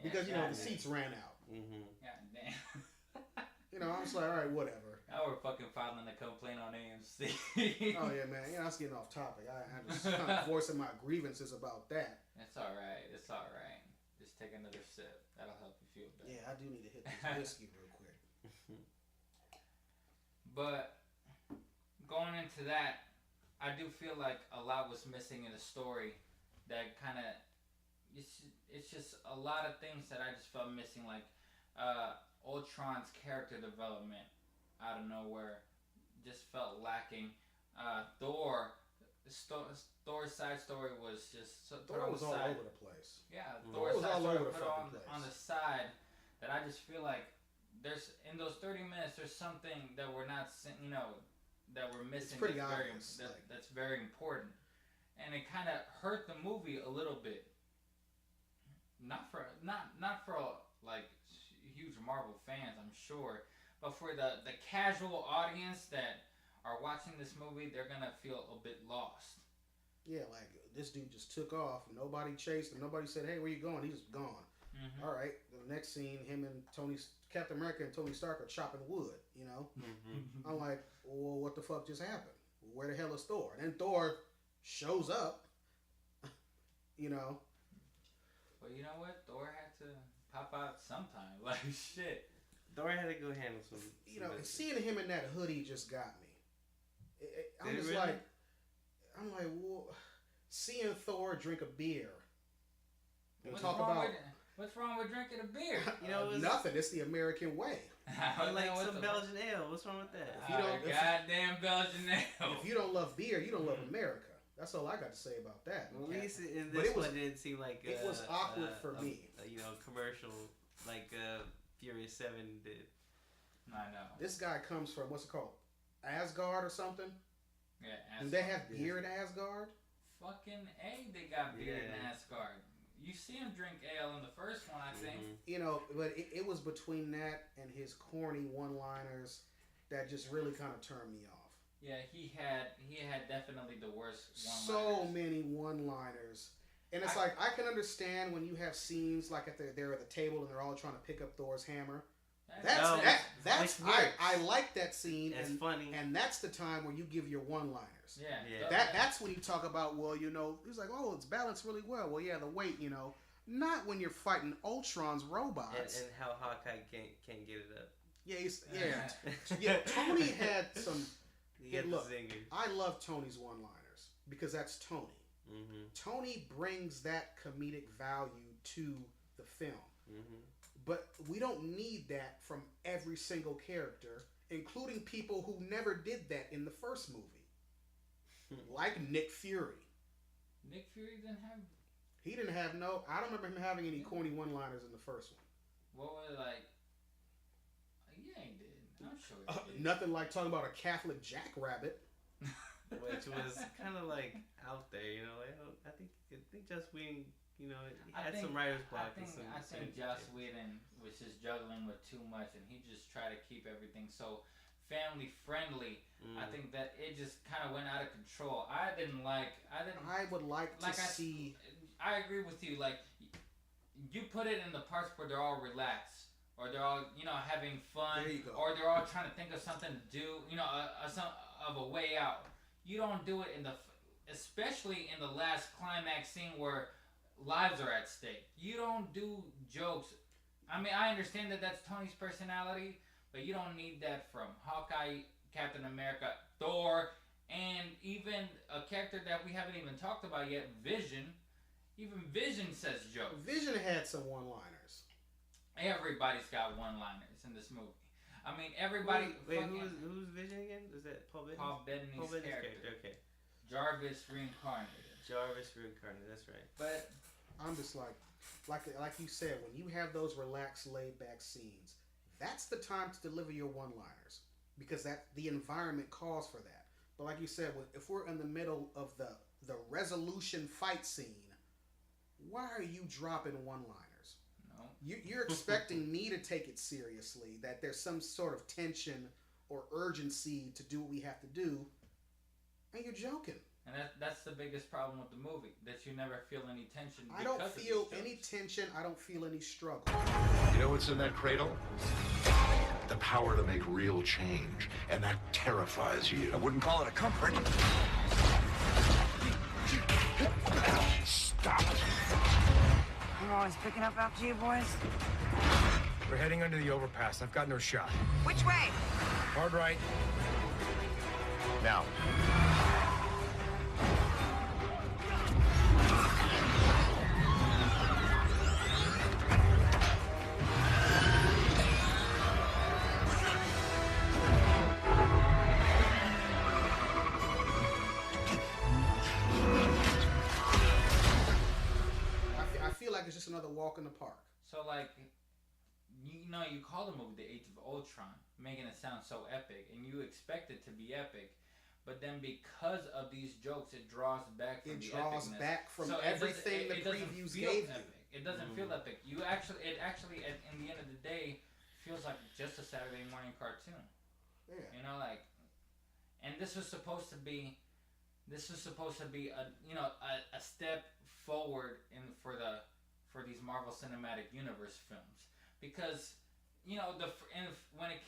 B: because the seats ran out. Mm-hmm. God damn. I was like, all right, whatever.
A: Now we're fucking filing a complaint on AMC.
B: Oh yeah, man. I was getting off topic. I just kind of voicing my grievances about that.
A: It's all right. It's all right. Just take another sip. That'll help you feel better.
B: Yeah, I do need to hit this whiskey real quick.
A: But going into that, I do feel like a lot was missing in the story. That kind of, it's just a lot of things that I just felt missing, like Ultron's character development out of nowhere just felt lacking. Thor's side story was just
B: Thor was all over the place.
A: Yeah, Thor's side story put on the side that I just feel like there's in those 30 minutes there's something that we're not that we're missing.
B: It's pretty obvious.
A: That's very important, and it kind of hurt the movie a little bit. Not for like huge Marvel fans, I'm sure, but for the casual audience that are watching this movie, they're gonna feel a bit lost.
B: Yeah, like this dude just took off. Nobody chased him. Nobody said, "Hey, where you going?" He's just gone. Mm-hmm. All right. The next scene, him and Captain America and Tony Stark are chopping wood. Mm-hmm. I'm like, well, what the fuck just happened? Where the hell is Thor? And then Thor shows up.
A: But you know what? Thor had to pop out sometime. Like shit.
C: Thor had to go handle some.
B: Seeing him in that hoodie just got me. I'm just
C: really?
B: I'm like, well, seeing Thor drink a beer.
A: What's wrong with drinking a beer?
B: Nothing. It's the American way.
C: I like some Belgian ale. What's wrong with that?
A: Goddamn Belgian ale.
B: If you don't love beer, you don't love America. That's all I got to say about that.
C: Well, at least in this one, it didn't seem like
B: it was awkward for me.
C: Commercial like Furious 7 did.
A: I know.
B: This guy comes from what's it called, Asgard or something.
A: Yeah.
B: Do they have beer in Asgard?
A: Fucking A, they got beer in Asgard. You see him drink ale in the first one, I think.
B: But it was between that and his corny one-liners that just really kind of turned me off.
A: Yeah, he had definitely the worst one-liners.
B: So many one-liners. And it's I can understand when you have scenes like they're at the table and they're all trying to pick up Thor's hammer. I like that scene.
C: It's funny.
B: And that's the time where you give your one-liners.
A: Yeah.
B: That's when you talk about, he's like, oh, it's balanced really well. Well, yeah, the weight, not when you're fighting Ultron's robots.
C: And how Hawkeye can't get it up.
B: Yeah, Tony had some. Look,
C: zingers.
B: I love Tony's one-liners because that's Tony. Mm-hmm. Tony brings that comedic value to the film. Mm-hmm. But we don't need that from every single character, including people who never did that in the first movie. Like Nick Fury.
A: Nick Fury didn't have...
B: He didn't have I don't remember him having any corny one-liners in the first one.
A: What was it like? Yeah, he did. I'm sure he did.
B: Nothing like talking about a Catholic jackrabbit.
C: Which was kind of like out there, I think Joss Whedon, he had some writer's block.
A: I think Joss Whedon was just juggling with too much, and he just tried to keep everything so family friendly. I think that it just kind of went out of control. I would like to see. I agree with you. Like, you put it in the parts where they're all relaxed, or they're all, you know, having fun,
B: There you go.
A: or they're all trying to think of something to do, you know, of a way out. You don't do it especially in the last climax scene where lives are at stake. You don't do jokes. I mean, I understand that that's Tony's personality, but you don't need that from Hawkeye, Captain America, Thor, and even a character that we haven't even talked about yet, Vision. Even Vision says jokes.
B: Vision had some one-liners.
A: Everybody's got one-liners in this movie. I mean, everybody.
C: Wait, who's Vision again? Was that Paul Bettany?
A: Paul Bettany's character.
C: Okay.
A: Jarvis reincarnated.
C: Jarvis reincarnated. That's right.
A: But
B: I'm just like you said, when you have those relaxed, laid-back scenes, that's the time to deliver your one-liners because the environment calls for that. But like you said, if we're in the middle of the resolution fight scene, why are you dropping one-liners?
A: no.
B: You're expecting me to take it seriously, that there's some sort of tension or urgency to do what we have to do, and you're joking.
A: And that's the biggest problem with the movie, that you never feel any tension.
B: I don't
A: because of
B: feel
A: these
B: any
A: jokes.
B: tension. I don't feel any struggle.
E: You know what's in that cradle? The power to make real change, and that terrifies you.
D: I wouldn't call it a comfort.
E: Stop it.
F: I'm always picking up after you boys.
H: We're heading under the overpass. I've got no shot.
F: Which way?
H: Hard right. Now.
B: I feel like it's just another walk in the park.
A: So, like, you know, you call the movie The Age of Ultron, making it sound so epic, and you expect it to be epic, but then because of these jokes, it draws back from
B: It
A: the
B: draws
A: epicness.
B: back from
A: So
B: everything the
A: it doesn't
B: previews
A: feel
B: gave you.
A: epic. It doesn't feel epic. It actually, in the end of the day, feels like just a Saturday morning cartoon.
B: Yeah.
A: You know, like, and this was supposed to be a step forward for these Marvel Cinematic Universe films, because you know when it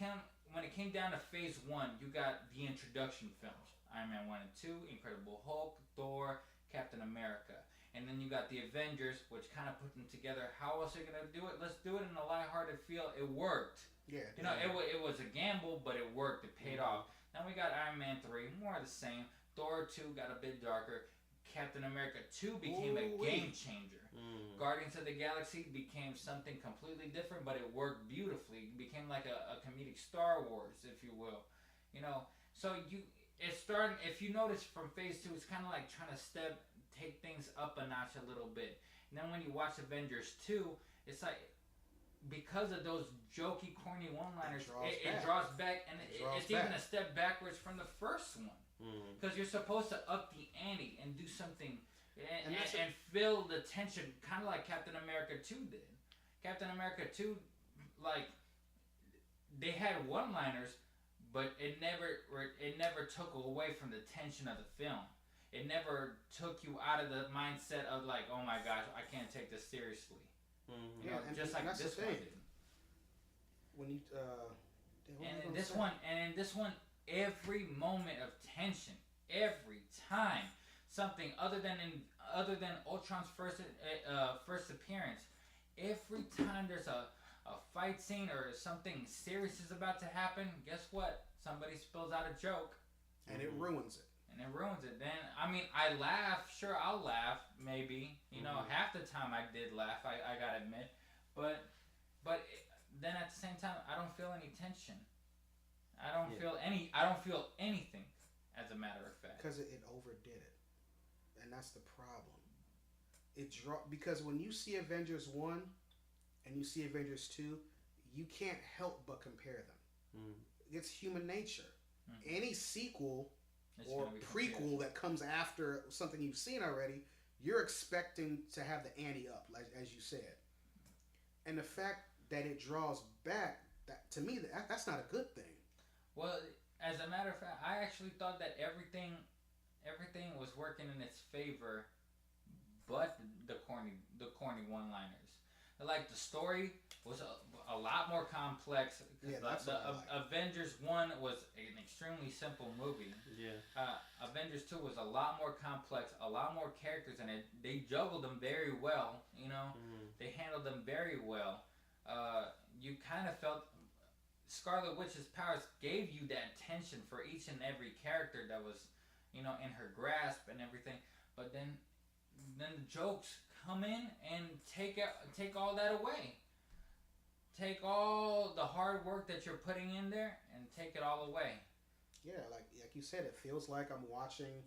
A: came down to Phase 1, you got the introduction films: Iron Man 1 and 2, Incredible Hulk, Thor, Captain America, and then you got the Avengers, which kind of put them together. How else are you gonna do it? Let's do it in a lighthearted feel. It worked.
B: Yeah.
A: You know, it was a gamble, but it worked. It paid off. Then we got Iron Man 3, more of the same. Thor 2 got a bit darker. Captain America 2 became a game changer. Guardians of the Galaxy became something completely different, but it worked beautifully. It became like a comedic Star Wars, if you will. You know, so it's starting. If you notice from Phase 2, it's kind of like trying to take things up a notch a little bit. And then when you watch Avengers 2, it's like, because of those jokey, corny one-liners, it draws back, and it's even a step backwards from the first one. Because you're supposed to up the ante and do something and fill the tension, kind of like Captain America 2 did. Captain America 2, like, they had one-liners, but it never took away from the tension of the film. It never took you out of the mindset of like, oh my gosh, I can't take this seriously. You know,
B: and
A: just like
B: that's
A: this
B: the
A: one
B: thing.
A: did.
B: When you
A: And in this one, every moment of tension, every time something other than Ultron's first appearance, every time there's a fight scene or something serious is about to happen, guess what? Somebody spills out a joke,
B: and it ruins it.
A: Then, I mean, I laugh. Sure, I'll laugh. Maybe, you know, half the time I did laugh. I gotta admit, but then at the same time, I don't feel any tension. I don't feel anything. As a matter of fact,
B: because it overdid it, and that's the problem. Because when you see Avengers 1 and you see Avengers 2, you can't help but compare them. It's human nature. Any sequel or prequel that comes after something you've seen already, you're expecting to have the ante up, like as you said. And the fact that it draws back, that to me, that's not a good thing.
A: Well, as a matter of fact, I actually thought that everything was working in its favor, but the corny one-liners. Like the story was a lot more complex.
B: Yeah, that's
A: the
B: what I like.
A: Avengers 1 was an extremely simple movie.
C: Yeah.
A: Avengers 2 was a lot more complex, a lot more characters in it. They juggled them very well, you know. They handled them very well. You kind of felt Scarlet Witch's powers gave you that tension for each and every character that was, you know, in her grasp and everything. But then the jokes come in and take all that away. Take all the hard work that you're putting in there and take it all away.
B: Yeah, like you said, it feels like I'm watching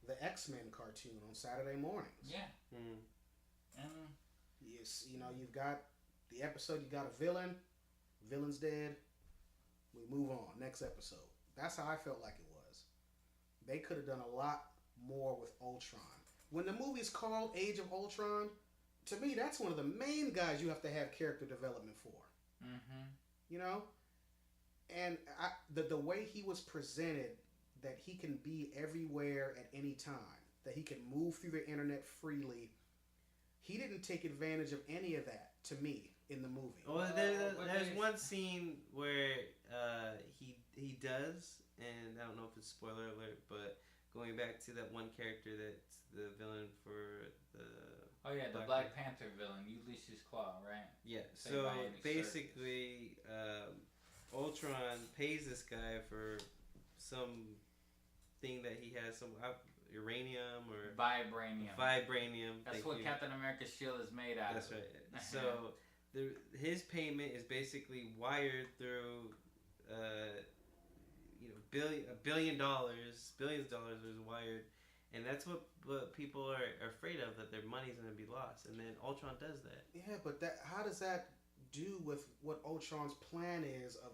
B: the X-Men cartoon on Saturday mornings.
A: Yeah.
B: And you know, you've got the episode, you got a villain, villain's dead, we move on, next episode. That's how I felt like it was. They could have done a lot more with Ultron. When the movie's called Age of Ultron, to me, that's one of the main guys you have to have character development for. You know? And the way he was presented, that he can be everywhere at any time, that he can move through the internet freely, he didn't take advantage of any of that, to me, in the movie.
C: Well, there's one scene where he does, and I don't know if it's spoiler alert, but going back to that one character that's the villain for the...
A: Oh yeah, the Black Panther villain, Ulysses Claw, right?
C: Yeah, so basically, Ultron pays this guy for some thing that he has, some uranium or... Vibranium.
A: That's what Captain America's shield is made out of.
C: That's right. So his payment is basically wired through... billions of dollars was wired, and that's what people are afraid of, that their money's going to be lost, and then Ultron does that.
B: Yeah, but how does that do with what Ultron's plan is of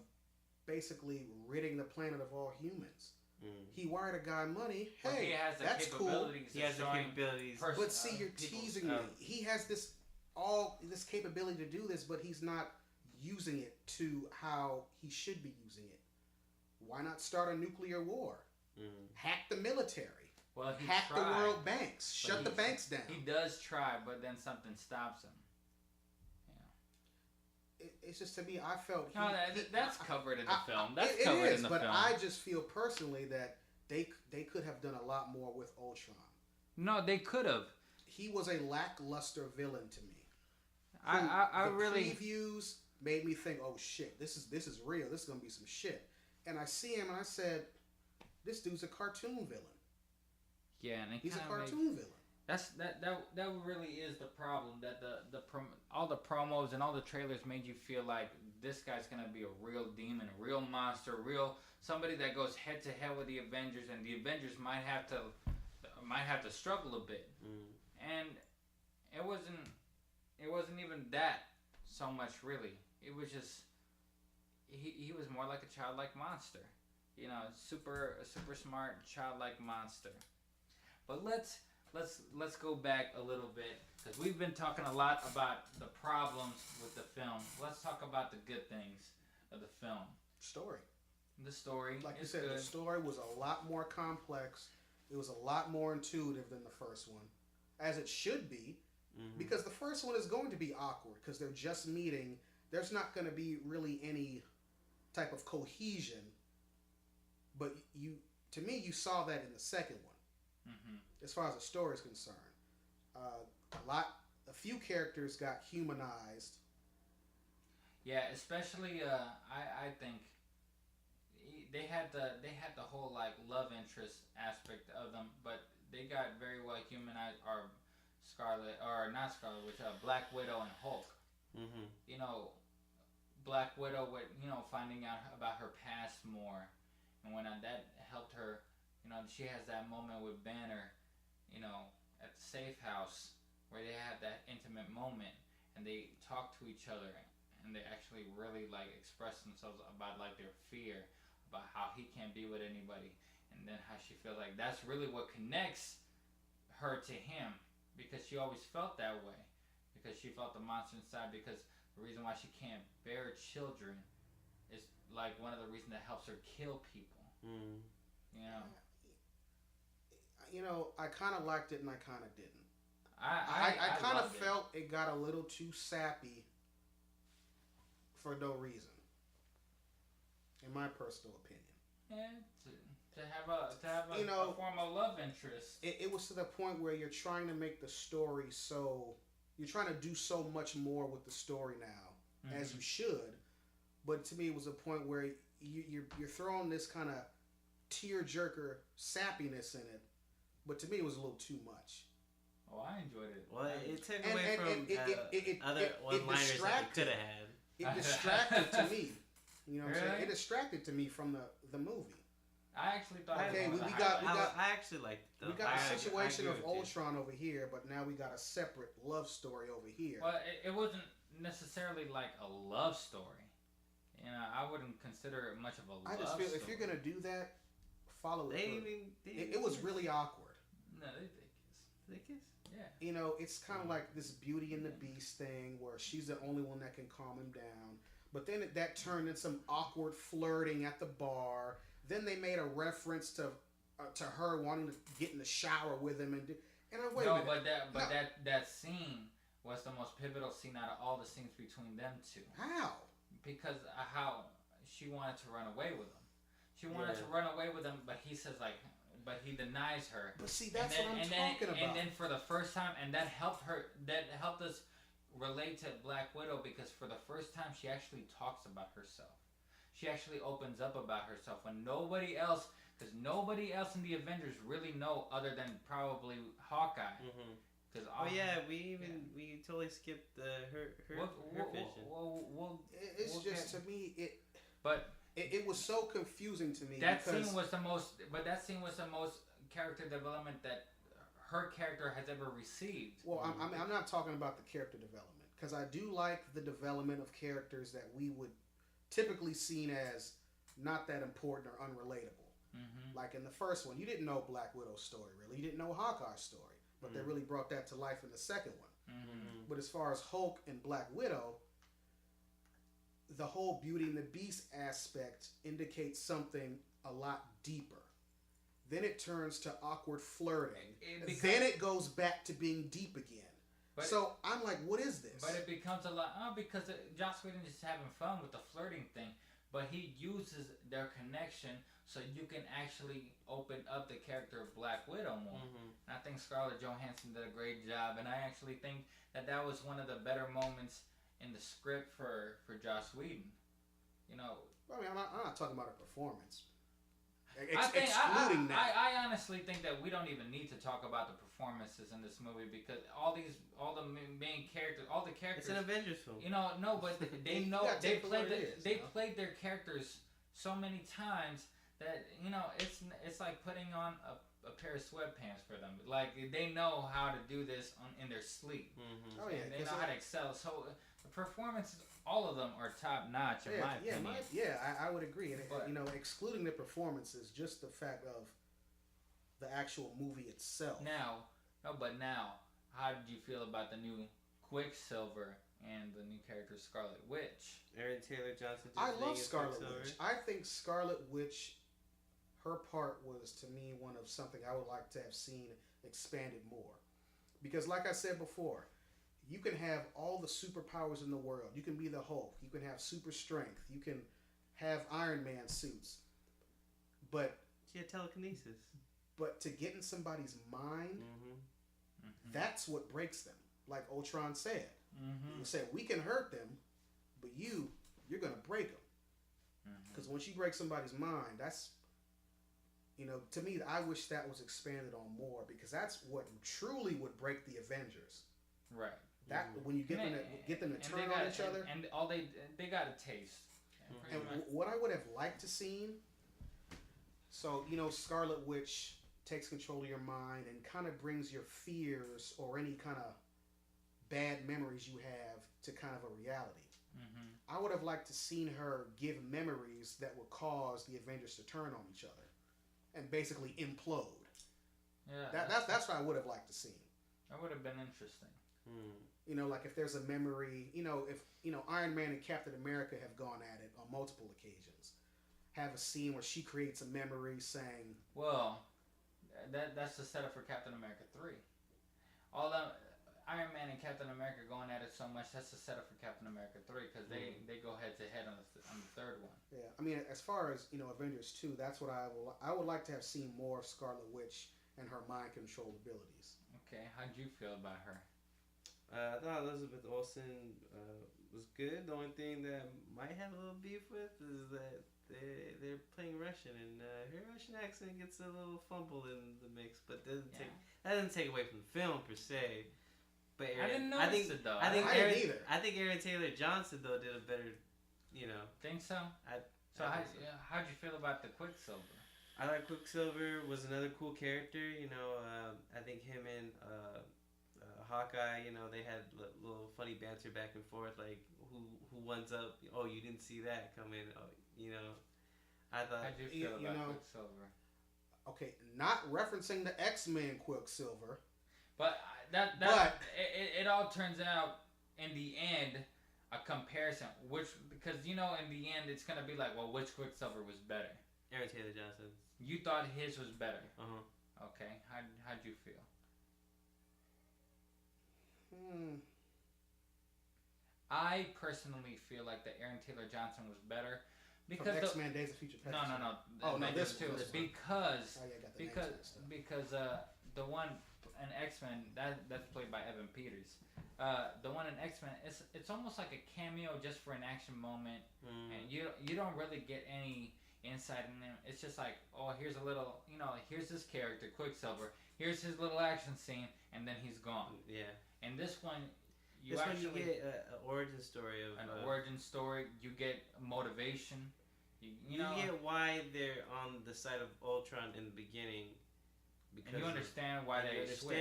B: basically ridding the planet of all humans? He wired a guy money. Hey,
A: well, he has the
B: that's cool.
C: He has the capabilities.
B: But see, you're teasing me. He has this capability to do this, but he's not using it to how he should be using it. Why not start a nuclear war? Hack the military.
A: Well,
B: hack the world banks. Shut the banks down.
A: He does try, but then something stops him.
B: It's just, to me, I felt...
A: that's covered in the film. That's covered in the film.
B: But I just feel personally that they could have done a lot more with Ultron.
A: No, they could have.
B: He was a lackluster villain to me.
A: The
B: previews made me think, oh shit, this is real. This is gonna be some shit. And I see him and I said, this dude's a cartoon villain.
A: Yeah, and
B: he's a cartoon villain.
A: That really is the problem. That all the promos and all the trailers made you feel like this guy's gonna be a real demon, a real monster, somebody that goes head to head with the Avengers, and the Avengers might have to struggle a bit. And it wasn't even that so much, really. It was just he was more like a childlike monster, you know, super smart childlike monster. But let's go back a little bit, because we've been talking a lot about the problems with the film. Let's talk about the good things of the film.
B: Story.
A: The story,
B: like you said, the story was a lot more complex. It was a lot more intuitive than the first one, as it should be, because the first one is going to be awkward because they're just meeting. There's not going to be really any type of cohesion. But to me, you saw that in the second one. As far as the story is concerned, a few characters got humanized.
A: Yeah, especially I think they had the whole like love interest aspect of them, but they got very well humanized. Or Black Widow and Hulk. You know, Black Widow with finding out about her past more, and when that helped her. You know, she has that moment with Banner, you know, at the safe house where they have that intimate moment and they talk to each other and they actually really like express themselves about like their fear about how he can't be with anybody, and then how she feels like that's really what connects her to him, because she always felt that way, because she felt the monster inside, because the reason why she can't bear children is like one of the reasons that helps her kill people. You know.
B: You know, I kind of liked it and I kind of didn't. I kind of
A: loved it.
B: felt it got a little too sappy for no reason, in my personal opinion.
A: Yeah, to have a,
B: You know,
A: a form of love interest.
B: It was to the point where you're trying to make the story so you're trying to do so much more with the story now, as you should. But to me, it was a point where you're throwing this kind of tear-jerker sappiness in it. But to me, it was a little too much.
A: Oh, I enjoyed it.
C: Well, it took away from other one-liners that we could have had.
B: It distracted to me. You know what I'm
A: Really?
B: saying? It distracted to me from the movie.
A: I actually thought.
B: Okay,
A: it was
C: I actually liked it.
B: We got a situation of Ultron over here, but now we got a separate love story over here.
A: Well, it wasn't necessarily like a love story. You know, I wouldn't consider it much of a love story.
B: I just feel if you're gonna do that, follow it through. It was really awkward.
A: No, they kiss.
C: They kiss?
A: Yeah.
B: You know, it's kind of like this Beauty and the Beast thing where she's the only one that can calm him down. But then that turned into some awkward flirting at the bar. Then they made a reference to her wanting to get in the shower with him and I wait a minute.
A: That scene was the most pivotal scene out of all the scenes between them two.
B: How?
A: Because how she wanted to run away with him. She wanted to run away with him, but he says but he denies her.
B: But see, that's what I'm talking about.
A: And then for the first time, and that helped us relate to Black Widow because for the first time she actually talks about herself. She actually opens up about herself when nobody else, because nobody else in the Avengers really know other than probably Hawkeye. Because
C: we totally skipped her vision.
B: It's just to me
A: But
B: it was so confusing to me.
A: That scene was the most character development that her character has ever received.
B: Well, I'm not talking about the character development because I do like the development of characters that we would typically seen as not that important or unrelatable. Like in the first one, you didn't know Black Widow's story really. You didn't know Hawkeye's story, but they really brought that to life in the second one. But as far as Hulk and Black Widow, the whole Beauty and the Beast aspect indicates something a lot deeper. Then it turns to awkward flirting. Then it goes back to being deep again. So I'm like, what is this?
A: But it becomes a lot because Joss Whedon is having fun with the flirting thing, but he uses their connection so you can actually open up the character of Black Widow more. And I think Scarlett Johansson did a great job, and I actually think that was one of the better moments in the script for Joss Whedon. You know,
B: I mean, I'm not talking about her performance.
A: I honestly think that we don't even need to talk about the performances in this movie because all the main characters, all the characters.
C: It's an Avengers film.
A: You know, no, but they know they played their characters so many times that you know it's like putting on a pair of sweatpants for them. Like they know how to do this in their sleep.
B: Oh yeah,
A: they know how to excel. So the performances, all of them are top notch in my opinion.
B: I would agree. And you know, excluding the performances, just the fact of the actual movie itself.
A: Now, how did you feel about the new Quicksilver and the new character Scarlet Witch?
C: Aaron Taylor Johnson.
B: I love Scarlet Witch. I think Scarlet Witch, her part was to me one of something I would like to have seen expanded more, because like I said before, you can have all the superpowers in the world. You can be the Hulk. You can have super strength. You can have Iron Man suits. But
C: she had telekinesis.
B: But to get in somebody's mind, that's what breaks them. Like Ultron said. He said, we can hurt them, but you're going to break them. Because once you break somebody's mind, that's, you know, to me, I wish that was expanded on more, because that's what truly would break the Avengers.
A: Right.
B: That when you get them to turn on each other,
A: and they got a taste.
B: And what I would have liked to seen, so you know, Scarlet Witch takes control of your mind and kind of brings your fears or any kind of bad memories you have to kind of a reality. I would have liked to seen her give memories that would cause the Avengers to turn on each other and basically implode. Yeah, that's what I would have liked to see.
A: That would have been interesting.
B: You know, like if there's a memory, you know, if you know Iron Man and Captain America have gone at it on multiple occasions, have a scene where she creates a memory saying,
A: well, that's the setup for Captain America 3. Iron Man and Captain America going at it so much, that's the setup for Captain America 3 because they go head to head on the third one.
B: Yeah, I mean, as far as Avengers 2, that's what I would like to have seen more of Scarlet Witch and her mind control abilities.
A: Okay, how'd you feel about her?
C: I thought Elizabeth Olsen was good. The only thing that might have a little beef with is that they're playing Russian, and her Russian accent gets a little fumble in the mix, but that doesn't take away from the film per se. But
A: I didn't notice it though.
C: I think
B: didn't either.
C: I think Aaron Taylor Johnson though did a better,
A: Think so? How'd you feel about the Quicksilver?
C: I like Quicksilver was another cool character. I think him and Hawkeye, they had little funny banter back and forth, like who ones up. Oh, you didn't see that coming. I thought.
A: How'd you feel about Quicksilver?
B: Okay, not referencing the X-Men Quicksilver,
A: but it all turns out in the end a comparison, because in the end it's gonna be like, well, which Quicksilver was better?
C: Aaron Taylor Johnson.
A: You thought his was better. Okay, how'd you feel? I personally feel like that Aaron Taylor Johnson was better because
B: from X-Men Days of Future Past.
A: No.
B: Oh no, this
A: too. Because the one in X-Men that's played by Evan Peters. The one in X-Men, it's almost like a cameo just for an action moment, and you don't really get any insight in them. It's just like, oh, here's a little, here's this character Quicksilver. Here's his little action scene, and then he's gone.
C: Yeah.
A: And this one, you
C: get an origin story of
A: origin story. You get motivation. You
C: get why they're on the side of Ultron in the beginning. Because
A: and you understand why they switched.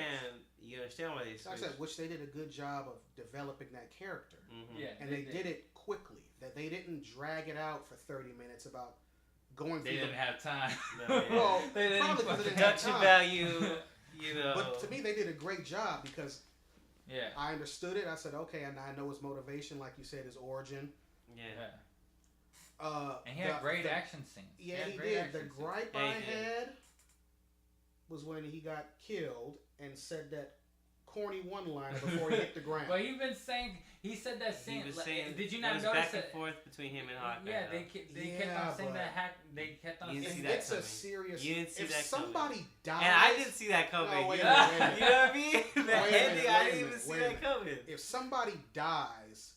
C: You understand why they switched.
B: Like I said, which they did a good job of developing that character.
A: Yeah,
B: and they did it quickly. That they didn't drag it out for 30 minutes about going through.
A: They didn't have time.
B: Well,
A: they didn't
B: probably because they didn't
C: production
B: have time.
C: value.
B: But to me, they did a great job because
A: yeah,
B: I understood it. I said, okay, and I know his motivation, like you said, his origin.
C: Yeah.
A: And he had great action scenes.
B: Yeah, he did. The gripe I had was when he got killed and said that corny one-liner before he hit the ground.
A: Well, you've been saying he said that same. Did you not notice
C: back and forth between him and Hawkeye?
A: Yeah, they kept on saying that. They kept on saying
C: that.
B: It's a serious.
C: You didn't see
B: if
C: that
B: somebody dies,
C: and I didn't see that coming.
B: No, wait
C: you
B: a
C: know
B: minute.
C: what I mean? The ending, I didn't even see that coming.
B: If somebody dies,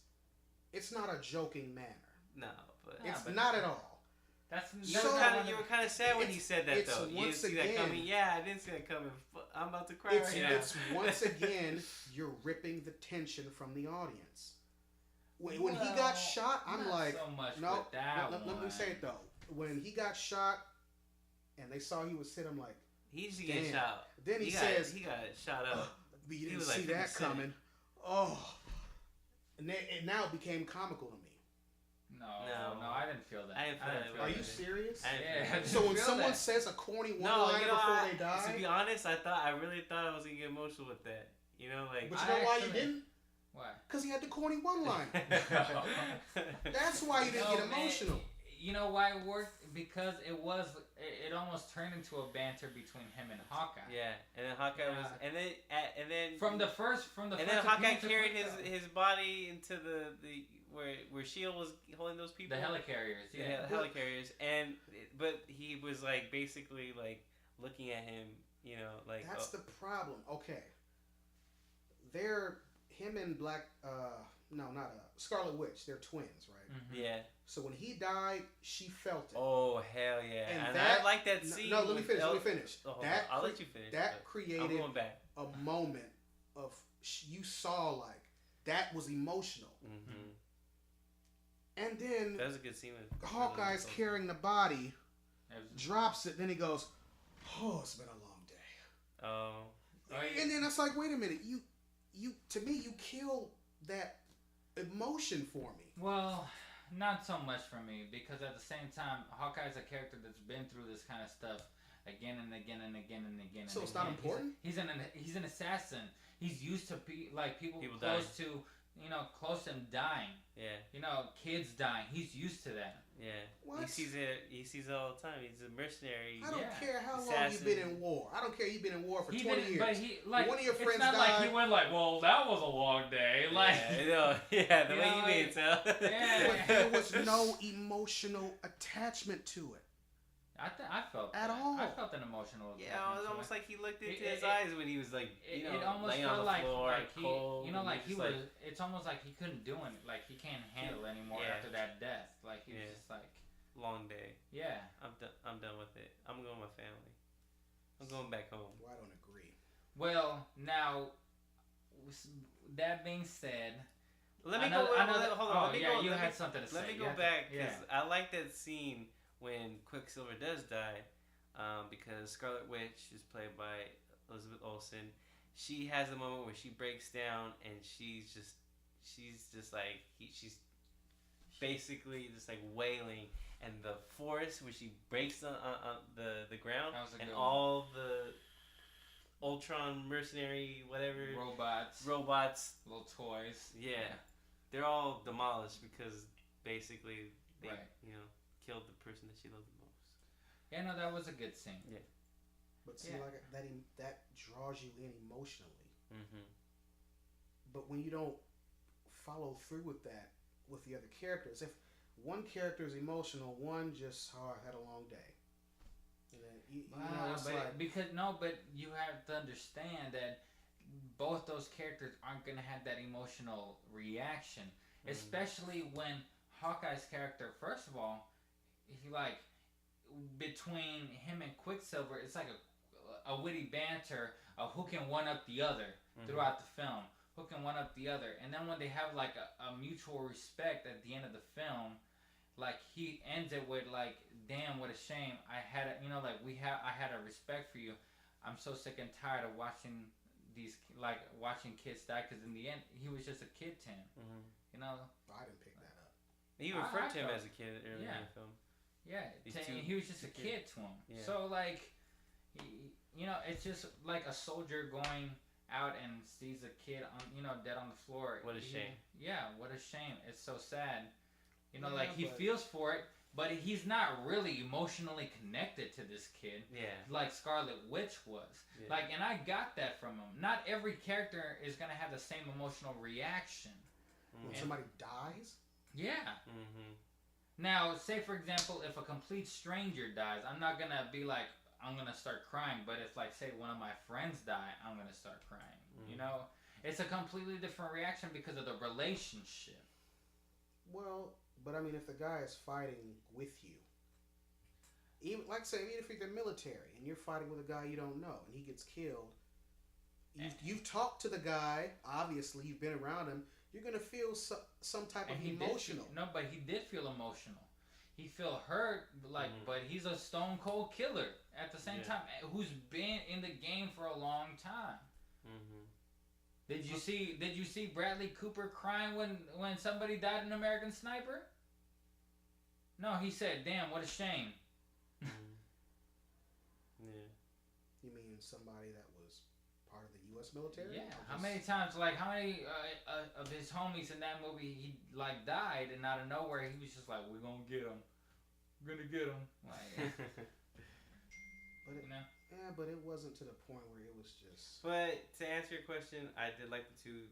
B: it's not a joking manner.
C: No, but
B: it's not at all.
C: You were kind of sad when he said that, though. You didn't see that coming. Yeah, I didn't see that coming. I'm about to cry right now.
B: It's once again, you're ripping the tension from the audience. When he got shot, I'm like,
A: so much
B: no.
A: Let
B: me say it though. When he got shot, and they saw he was hit, I'm like,
C: he used to get shot.
B: Then he says,
C: he got shot up.
B: But you didn't see that coming. Oh, and it now became comical to me.
A: No, I didn't feel that.
C: I didn't feel that.
B: Are you serious?
A: Yeah.
B: So when someone says a corny one-liner before they die,
C: to be honest, I really thought I was gonna get emotional with that. But you know
B: why you didn't?
A: Why?
B: Because he had the corny one-liner. That's why you didn't get emotional.
A: Man, you know why it worked? Because it almost turned into a banter between him and Hawkeye.
C: Yeah, and then Hawkeye was, and then
A: from the first,
C: and then Hawkeye carried his body into the where S.H.I.E.L.D. was holding those people.
A: The helicarriers, yeah.
C: The helicarriers, but he was like basically like looking at him, like.
B: That's the problem. Okay. Him and Scarlet Witch, they're twins, right?
C: Mm-hmm. Yeah.
B: So when he died, she felt it.
C: Oh, hell yeah. And I like that scene.
B: No, let me finish.
C: I'll let you finish.
B: That created a moment of, you saw like, that was emotional.
C: Mm-hmm.
B: And then
C: that was a good scene.
B: Hawkeye's carrying the body, drops it, then he goes, oh, it's been a long day.
C: Oh.
B: And then it's like, wait a minute, to me, you killed that emotion for me.
A: Well, not so much for me, because at the same time, Hawkeye's a character that's been through this kind of stuff again and again and again and again.
B: So it's not important?
A: He's an assassin. He's used to people close
C: die.
A: to close to him dying.
C: Yeah.
A: Kids dying. He's used to that.
C: Yeah.
B: What?
C: He sees it all the time. He's a mercenary.
B: I don't care how long
C: assassin.
B: you've been in war. I don't care you've been in war for 20 years.
A: But
B: one of your friends
A: it's not
B: died.
A: like he went like, well, that was a long day. Like,
C: the way you made it sound.
A: Yeah.
B: But there was no emotional attachment to it.
A: I felt
B: at
A: that.
B: all.
A: I felt an emotional.
C: Yeah, it was almost like he looked into his
A: it-
C: eyes when he was like,
A: It almost
C: laying on
A: felt
C: the
A: like
C: floor,
A: he,
C: cold.
A: like he
C: just
A: was. It's almost like he couldn't do it. Like he can't handle it anymore after that death. Like he was just like,
C: long day.
A: yeah.
C: I'm done with it. I'm going with my family. I'm going back home.
B: Well, I don't agree.
A: Well, now, that being said,
C: Let me go. Hold on. Let me go.
A: You had something to say.
C: Let me go back because I like that scene when Quicksilver does die, because Scarlet Witch is played by Elizabeth Olsen. She has a moment where she breaks down and she's basically just like wailing, and the force where she breaks on the ground, and all the Ultron mercenary robots,
A: little toys.
C: Yeah, they're all demolished because basically they killed the person that she loved the most.
A: Yeah, no, that was a good scene.
C: Yeah,
B: but see, like that draws you in emotionally.
C: Mm-hmm.
B: But when you don't follow through with that with the other characters, if one character is emotional, one just I had a long day. And then it's
A: but you have to understand that both those characters aren't gonna have that emotional reaction, especially when Hawkeye's character. First of all, he between him and Quicksilver, it's like a witty banter of who can one up the other throughout the film. Who can one up the other, and then when they have like a mutual respect at the end of the film, like he ends it with like, "Damn, what a shame. I had a respect for you. I'm so sick and tired of watching watching kids die, because in the end he was just a kid to him."
B: I didn't pick that up.
C: You referred to him as a kid earlier in the film.
A: Yeah, he was just a kid to him. Yeah. So like, it's just like a soldier going out and sees a kid dead on the floor.
C: What a shame.
A: Yeah, what a shame. It's so sad. He feels for it, but he's not really emotionally connected to this kid. Yeah. Like Scarlet Witch was. Yeah. And I got that from him. Not every character is gonna have the same emotional reaction.
B: When somebody dies?
A: Yeah. Now, say for example, if a complete stranger dies, I'm not gonna be like, I'm gonna start crying. But if say one of my friends die, I'm gonna start crying. It's a completely different reaction because of the relationship.
B: Well, but I mean, if the guy is fighting with you, even if you're the military and you're fighting with a guy you don't know and he gets killed, you've talked to the guy. Obviously, you've been around him. You're gonna feel some type of emotional.
A: But he did feel emotional. He felt hurt, but he's a stone cold killer at the same time, who's been in the game for a long time. Did you see Bradley Cooper crying when somebody died in American Sniper? No, he said, "Damn, what a shame."
B: Yeah. You mean somebody that was part of the U.S. military?
A: Yeah. How many times? How many of his homies in that movie he died, and out of nowhere he was just like, "We're gonna get him. We're gonna get him."
B: But it wasn't to the point where it was just.
C: But to answer your question, I did like the two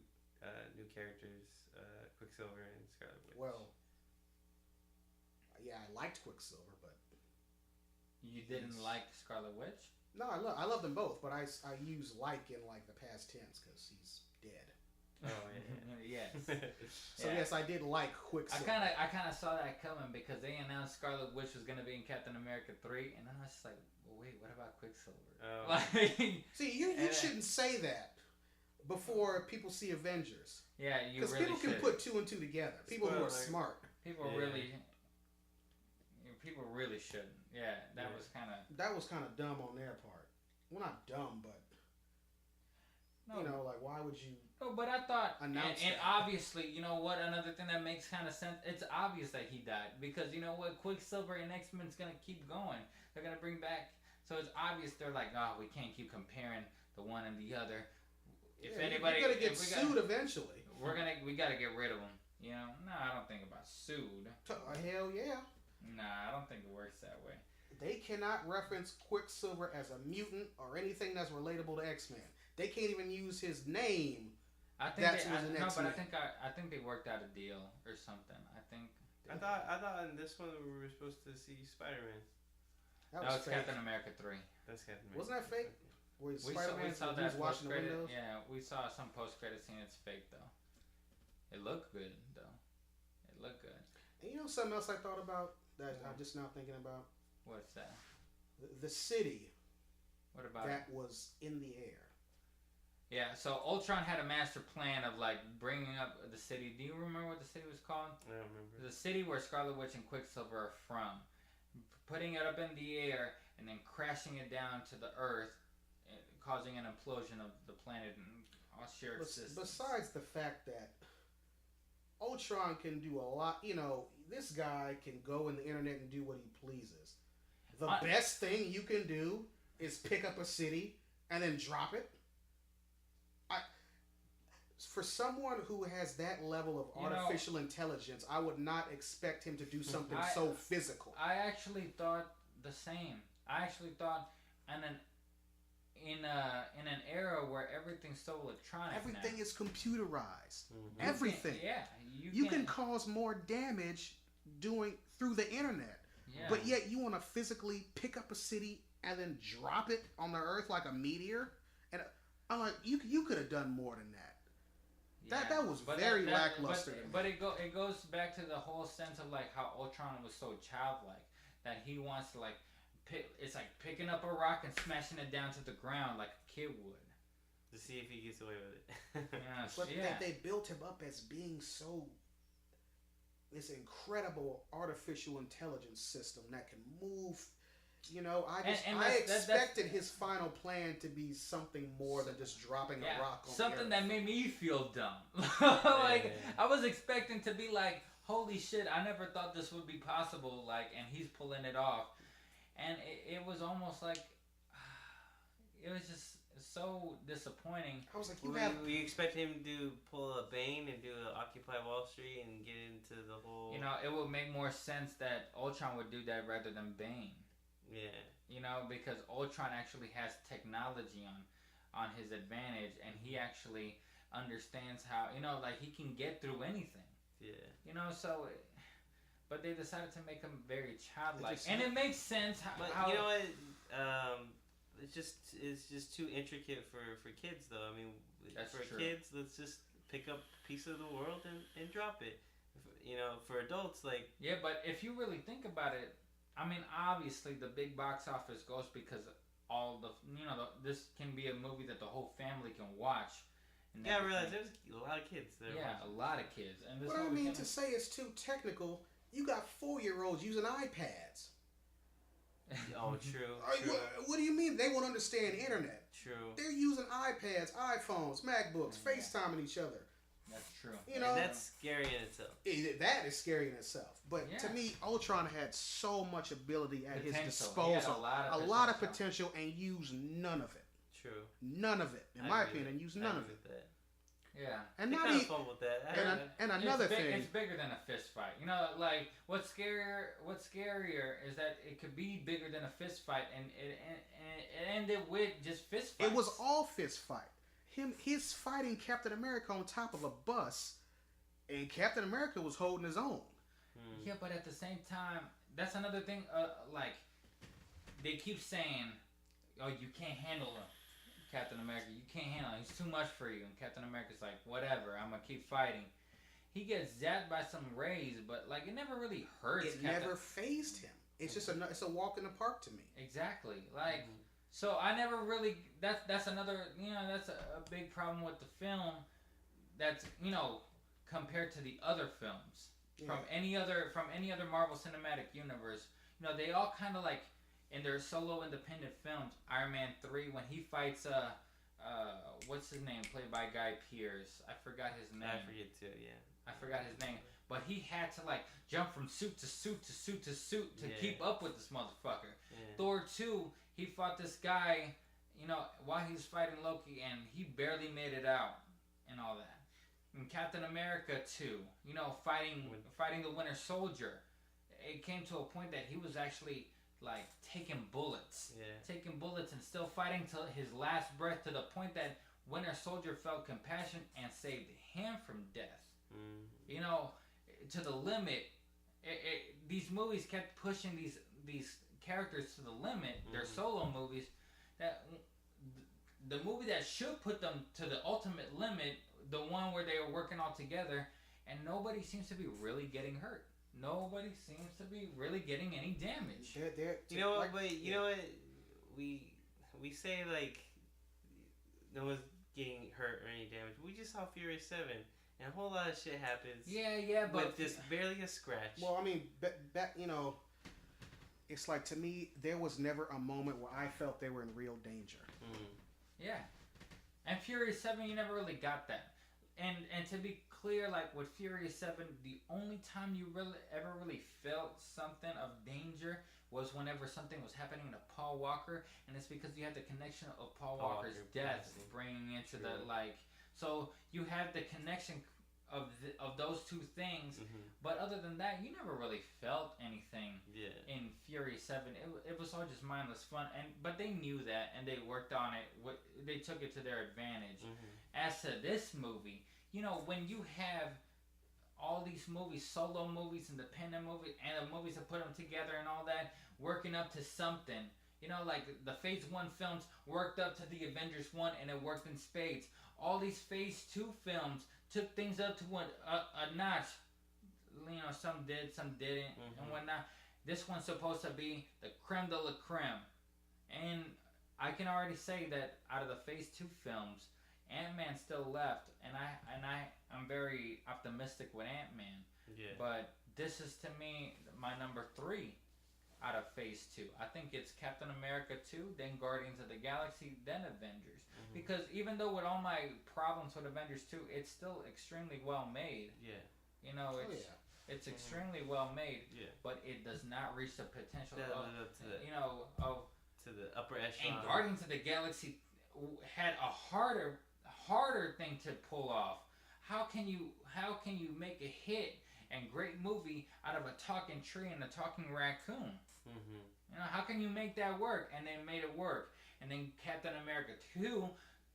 C: new characters, Quicksilver and Scarlet Witch.
B: Well, yeah, I liked Quicksilver, but
A: you didn't like Scarlet Witch?
B: No, I love them both, but I use like in the past tense because he's dead.
C: Oh yeah.
A: Yes.
B: So yes, I did like Quicksilver.
A: I kind of saw that coming because they announced Scarlet Witch was gonna be in Captain America 3, and then I was just like, well, wait, what about Quicksilver?
B: See, you shouldn't say that before people see Avengers.
A: Yeah,
B: because people can put two and two together. People who are smart.
A: People really shouldn't. Yeah, that was kind of
B: dumb on their part. Well, not dumb, but why would you?
A: No, but I thought, and
B: that.
A: obviously, you know what? Another thing that makes kind of sense. It's obvious that he died because you know what? Quicksilver and X-Men's gonna keep going. They're gonna bring back. So it's obvious they're like, oh, we can't keep comparing the one and the other. If anybody,
B: you're gonna get sued eventually.
A: we gotta get rid of him. You know? No, I don't think about sued.
B: Hell yeah.
A: Nah, I don't think it works that way.
B: They cannot reference Quicksilver as a mutant or anything that's relatable to X-Men. They can't even use his name.
A: I think I think they worked out a deal or something.
C: I thought in this one we were supposed to see Spider-Man.
B: That
A: was
B: fake.
A: Captain America 3.
C: That's Captain America.
B: Wasn't that fake? Where
A: We
B: Spider-Man
A: saw that
B: was watching the
A: post-credit.
B: windows?
A: Yeah, we saw some post-credit scene. It's fake though. It looked good though. It looked good.
B: And you know something else I thought about that I'm just now thinking about?
A: What's that?
B: The city
A: What about
B: that
A: it?
B: was in the air.
A: Yeah, so Ultron had a master plan of like bringing up the city. Do you remember what the city was called?
C: I don't remember.
A: The city where Scarlet Witch and Quicksilver are from. Putting it up in the air and then crashing it down to the Earth, causing an implosion of the planet and all shared systems.
B: Besides the fact that Ultron can do a lot, you know, this guy can go in the internet and do what he pleases. The best thing you can do is pick up a city and then drop it. For someone who has that level of artificial intelligence, I would not expect him to do something so physical.
A: I actually thought the same. I actually thought, in an era where everything's so electronic,
B: everything is computerized.
A: Mm-hmm.
B: Everything. You can cause more damage through the internet.
A: Yeah.
B: But yet you want to physically pick up a city and then drop it on the Earth like a meteor. And I'm like, you could have done more than that.
A: Yeah.
B: That was very lackluster.
A: But it goes back to the whole sense of like how Ultron was so childlike that he wants to like it's like picking up a rock and smashing it down to the ground like a kid would.
C: To see if he gets away with it.
B: But they built him up as being this incredible artificial intelligence system that can move. You know, I expected his final plan to be something more than just dropping a rock on
A: something
B: the Earth.
A: that made me feel dumb. I was expecting to be like, holy shit, I never thought this would be possible, like, and he's pulling it off. And it was almost like, it was just so disappointing.
B: I was like,
C: we expect him to pull a Bane and do an Occupy Wall Street and get into the whole...
A: You know, it would make more sense that Ultron would do that rather than Bane.
C: Yeah.
A: You know, because Ultron actually has technology on his advantage, and he actually understands how, you know, like, he can get through anything.
C: Yeah.
A: You know, so... But they decided to make him very childlike, and it makes sense how.
C: You know what? It's just too intricate for kids, though. I mean,
A: that's
C: for
A: true.
C: Kids, let's just pick up a piece of the world and drop it. You know, for adults, like
A: but if you really think about it, I mean, obviously the big box office goes because all the this can be a movie that the whole family can watch.
C: And I realized there's a lot of kids there.
A: Yeah, a lot of kids. And this
B: what I mean to say is too technical. You got 4-year-olds using iPads.
C: Oh, true.
B: What do you mean? They won't understand the internet.
C: True.
B: They're using iPads, iPhones, MacBooks, FaceTiming each other.
A: That's true.
B: You know,
C: and that's scary in itself.
B: That is scary in itself. But to me, Ultron had so much ability at his disposal. A lot of potential and used none of it.
C: True.
B: None of it. In my opinion, used none of it.
A: Yeah,
B: and
C: not even fun with that.
B: And another thing,
A: it's bigger than a fist fight. You know, like what's scarier is that it could be bigger than a fist fight, and it ended with just fist fights.
B: It was all fist fight. His fighting Captain America on top of a bus, and Captain America was holding his own.
A: Yeah, but at the same time, that's another thing. Like they keep saying, "Oh, you can't handle him." Captain America, you can't handle him. He's too much for you. And Captain America's like, whatever, I'm gonna keep fighting. He gets zapped by some rays, but like it never really hurts.
B: It never phased him. It's just it's a walk in the park to me.
A: Exactly. Like so, I never really. That's another. You know, that's a big problem with the film. That's compared to the other films from any other Marvel Cinematic Universe. You know, they all kind of like. In their solo independent films, Iron Man 3, when he fights, what's his name, played by Guy Pearce? I forgot his name.
C: I forget too, yeah.
A: I forgot his name. But he had to, like, jump from suit to suit to suit to suit to keep up with this motherfucker. Yeah. Thor 2, he fought this guy, while he was fighting Loki, and he barely made it out and all that. in Captain America 2, you know, fighting the Winter Soldier, it came to a point that he was actually like taking bullets and still fighting till his last breath, to the point that Winter Soldier felt compassion and saved him from death. You know, to the limit. These movies kept pushing these characters to the limit. They're solo movies. That the movie that should put them to the ultimate limit, the one where they were working all together, and nobody seems to be really getting hurt. Nobody seems to be really getting any damage.
C: You know what? But you know what? We say like no one's getting hurt or any damage. We just saw Fury 7. And a whole lot of shit happens.
A: Yeah, but
C: with just barely a scratch.
B: Well, I mean, you know, it's like, to me, there was never a moment where I felt they were in real danger.
A: Yeah, and Fury 7, you never really got that. And to be clear, like with Fury 7, the only time you ever really felt something of danger was whenever something was happening to Paul Walker, and it's because you had the connection of Paul Walker's death bringing into the like. So you have the connection of those two things, but other than that, you never really felt anything in Fury 7. It was all just mindless fun, but they knew that, and they worked on it. They took it to their advantage. As to this movie, you know, when you have all these movies, solo movies, independent movies, and the movies that put them together and all that, working up to something. You know, like the Phase 1 films worked up to the Avengers 1, and it worked in spades. All these Phase 2 films took things up to a notch. You know, some did, some didn't, and whatnot. This one's supposed to be the creme de la creme. And I can already say that out of the Phase 2 films, Ant-Man still left, and I'm very optimistic with Ant-Man. Yeah. But this is, to me, my number 3 out of Phase 2. I think it's Captain America 2, then Guardians of the Galaxy, then Avengers. Because even though with all my problems with Avengers 2, it's still extremely well made. Yeah. You know, it's extremely well made. Yeah. But it does not reach the potential
C: to the upper echelon.
A: And Guardians of the Galaxy had a harder thing to pull off. How can you make a hit and great movie out of a talking tree and a talking raccoon? You know, how can you make that work? And they made it work. And then Captain America 2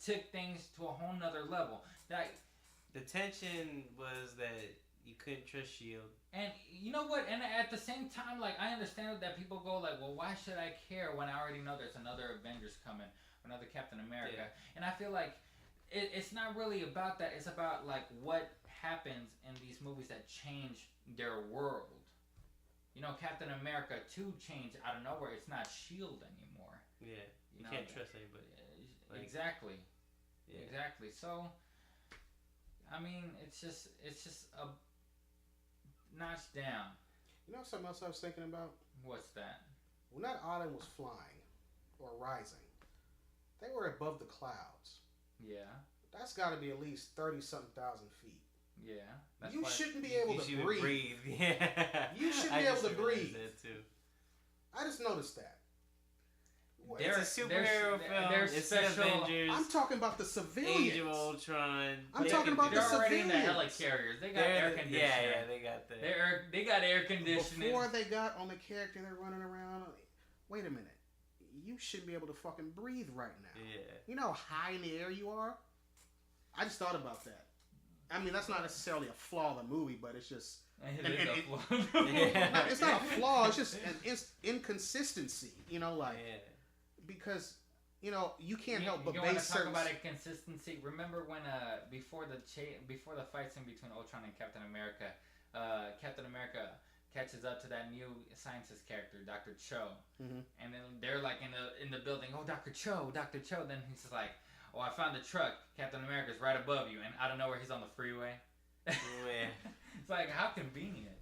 A: took things to a whole nother level.
C: The tension was that you couldn't trust S.H.I.E.L.D.
A: And you know what? And at the same time, like, I understand that people go like, well, why should I care when I already know there's another Avengers coming, another Captain America? Yeah. And I feel like it's not really about that. It's about like what happens in these movies that change their world. You know, Captain America 2 changed out of nowhere. It's not S.H.I.E.L.D. anymore.
C: Yeah, you can't trust anybody.
A: Exactly. Yeah. Exactly. So, I mean, it's just a notch down.
B: You know something else I was thinking about?
A: What's that?
B: When that island was flying or rising, they were above the clouds.
A: Yeah. That's
B: got to be at least 30-something thousand feet.
A: Yeah.
B: You shouldn't be able to breathe.
C: Yeah.
B: You should be able to breathe. I just noticed that.
C: It's a superhero film. It's special. Avengers.
B: I'm talking about the civilians.
C: Age of Ultron.
B: I'm talking about the civilians.
A: They're already in the helicarriers. They got air conditioning.
C: Yeah, they got that.
A: They got air conditioning.
B: Before they got on the character, they're running around. Wait a minute. You shouldn't be able to fucking breathe right now. Yeah. You know how high in the air you are? I just thought about that. I mean, that's not necessarily a flaw in the movie, but it's just... It's not a flaw. It's just an inconsistency. You know, like... Yeah. Because, you know, you can't help but base certain...
A: You want to talk about inconsistency? Remember when, before the fight scene between Ultron and Captain America catches up to that new scientist character, Dr. Cho. And then they're like in the building, oh, Dr. Cho. Then he's just like, oh, I found the truck. Captain America's right above you. And out of nowhere, he's on the freeway. It's like, how convenient.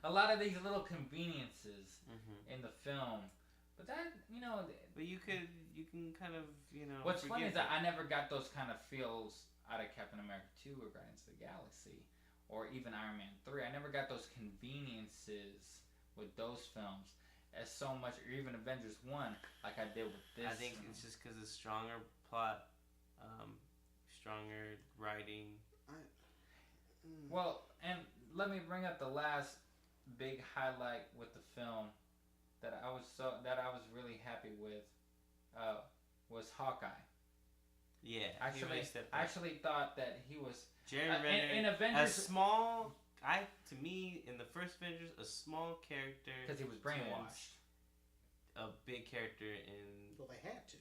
A: A lot of these little conveniences in the film. But that, you know...
C: But you can kind of, you know...
A: What's funny is that I never got those kind of feels out of Captain America 2 or Guardians of the Galaxy. Or even Iron Man 3. I never got those conveniences with those films as so much, or even Avengers 1, like I did with this.
C: I think it's just because it's stronger plot, stronger writing.
A: Well, and let me bring up the last big highlight with the film that I was really happy with was Hawkeye.
C: Yeah,
A: I actually thought that he was
C: Jeremy Renner
A: in Avengers.
C: To me, in the first Avengers, a small character
A: Because he was brainwashed.
C: A big character in
B: Well, they had to.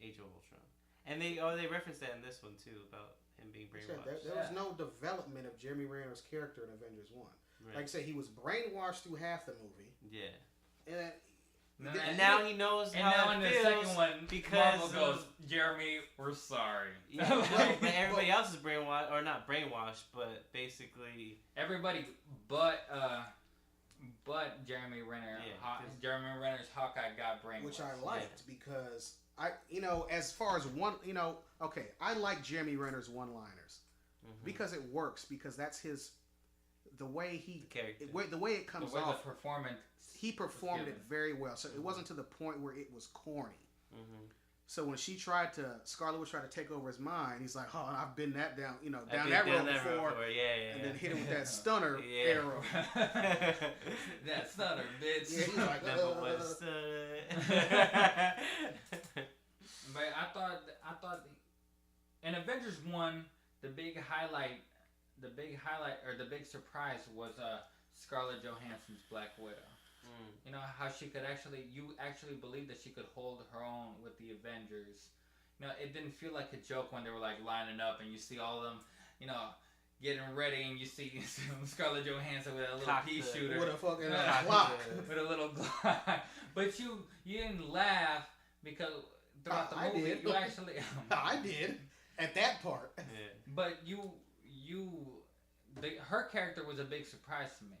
C: Age of Ultron, and they referenced that in this one too about him being brainwashed.
B: There was no development of Jeremy Renner's character in Avengers 1.
C: Right.
B: Like I say, he was brainwashed through half the movie.
C: Yeah.
B: And
C: now he knows how it feels.
A: And now in the second one,
C: because
A: Marvel goes, Jeremy, we're sorry.
C: Yeah, but everybody else is brainwashed, or not brainwashed, but basically
A: everybody but Jeremy Renner.
C: Yeah,
A: Jeremy Renner's Hawkeye got brainwashed,
B: which I liked because as far as I like Jeremy Renner's one-liners because it works, because that's the way it comes off.
A: The performance.
B: He performed it very well, so it wasn't to the point where it was corny. So when Scarlet Witch tried to take over his mind, he's like, "Oh, I've been down that road before,
C: yeah.
B: And then hit him with that stunner arrow."
A: That stunner, bitch.
B: Yeah, he's like,
A: But I thought in Avengers 1, the big highlight or the big surprise was Scarlett Johansson's Black Widow. You know how you actually believed that she could hold her own with the Avengers. You know, it didn't feel like a joke when they were like lining up and you see all of them, getting ready, and you see Scarlett Johansson with a little pea shooter
B: with a fucking Glock,
A: with a little Glock. But you didn't laugh because throughout the movie
B: did.
A: you actually
B: I did at that part.
C: Yeah.
A: But her character was a big surprise to me.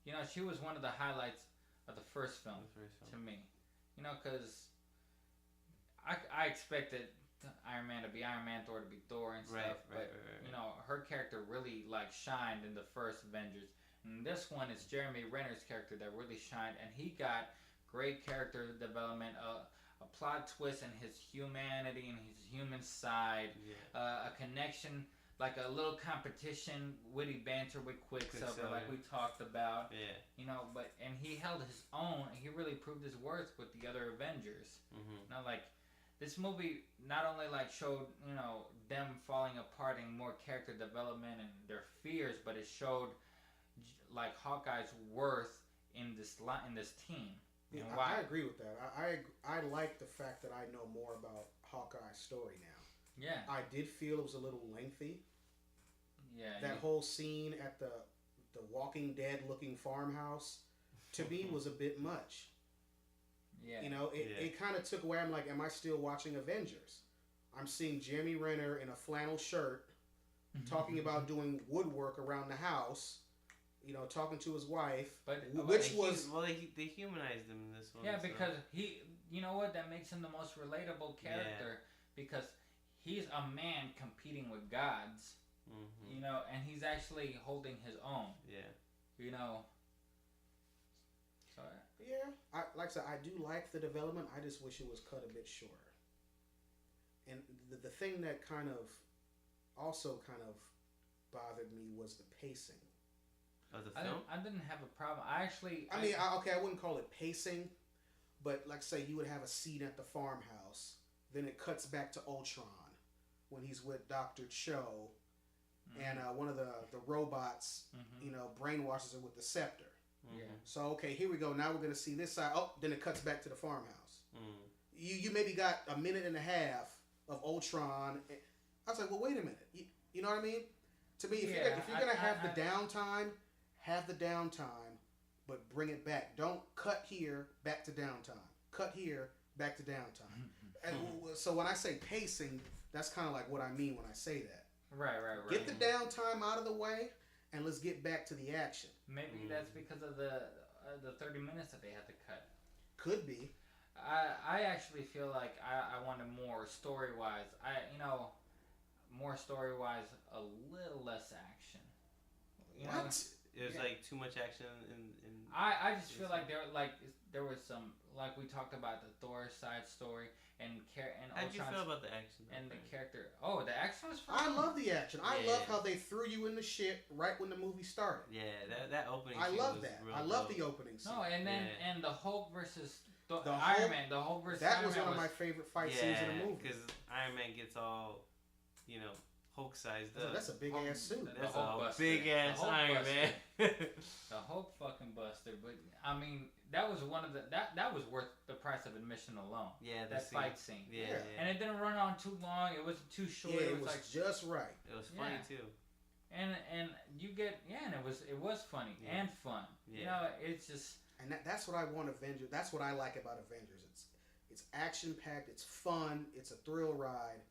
A: You know, she was one of the highlights of the first film to me. You know, because I expected Iron Man to be Iron Man, Thor to be Thor and stuff. Right. You know, her character really shined in the first Avengers. And this one is Jeremy Renner's character that really shined, and he got great character development, a plot twist in his humanity and his human side, a connection. Like a little competition, witty banter with Quicksilver, like we talked about.
C: Yeah.
A: You know, and he held his own. He really proved his worth with the other Avengers. You know, this movie not only showed them falling apart and more character development and their fears, but it showed Hawkeye's worth in this team.
B: Yeah, I agree with that. I like the fact that I know more about Hawkeye's story now.
A: Yeah.
B: I did feel it was a little lengthy.
A: Yeah.
B: That whole scene at the Walking Dead looking farmhouse, to me, was a bit much.
A: Yeah.
B: You know, it kind of took away. I'm like, am I still watching Avengers? I'm seeing Jeremy Renner in a flannel shirt talking about doing woodwork around the house. You know, talking to his wife,
C: they humanized him in this one.
A: Yeah, because you know what, that makes him the most relatable character because he's a man competing with gods. You know, and he's actually holding his own. Yeah. You know. So.
B: Yeah, like I said, I do like the development. I just wish it was cut a bit shorter. And the thing that also bothered me was the pacing.
C: Of the film?
A: I didn't have a problem. I
B: wouldn't call it pacing, but like say you would have a scene at the farmhouse, then it cuts back to Ultron when he's with Dr. Cho, and one of the robots, brainwashes her with the scepter.
A: Yeah.
B: So okay, here we go. Now we're gonna see this side. Oh, then it cuts back to the farmhouse. You maybe got a minute and a half of Ultron. I was like, well, wait a minute. You know what I mean? To me, if you're gonna have the downtime, have the downtime, but bring it back. Don't cut here back to downtime. Cut here back to downtime. And so when I say pacing, that's kind of like what I mean when I say that.
A: Right.
B: Get the downtime out of the way, and let's get back to the action.
A: Maybe that's because of the 30 minutes that they had to cut.
B: Could be.
A: I actually feel like I wanted more story-wise. More story-wise, a little less action. You know?
C: It was like too much action and
A: I just feel like there was some, like we talked about the Thor side story and
C: how'd you feel about the action
A: and the character? Oh, the action was fun.
B: I love the action. I love how they threw you in the shit right when the movie started.
C: Yeah, that opening.
B: I love
C: was
B: that.
C: Real
B: I love
C: dope.
B: the opening scene.
A: No, and then and the Hulk versus
B: The
A: Iron
B: Hulk-
A: Man. The Hulk versus
B: That
A: Iron
B: was
A: Man
B: one of my favorite fight scenes in the movie.
C: because Iron Man gets all, Hulk sized up.
B: That's a big ass suit.
C: That's
A: Hulk
C: a
A: buster.
C: big ass
A: The Hulk
C: Iron
A: buster.
C: Man.
A: The Hulk fucking buster. But I mean, that was one of the that was worth the price of admission alone.
C: Yeah,
A: that fight scene.
C: Yeah.
A: And it didn't run on too long. It wasn't too short.
B: Yeah,
A: it was like
B: just right.
C: It was funny too.
A: And you get and it was funny and fun.
C: Yeah.
A: You know, it's just
B: And that's what I want Avengers. That's what I like about Avengers. It's action packed. It's fun. It's a thrill ride.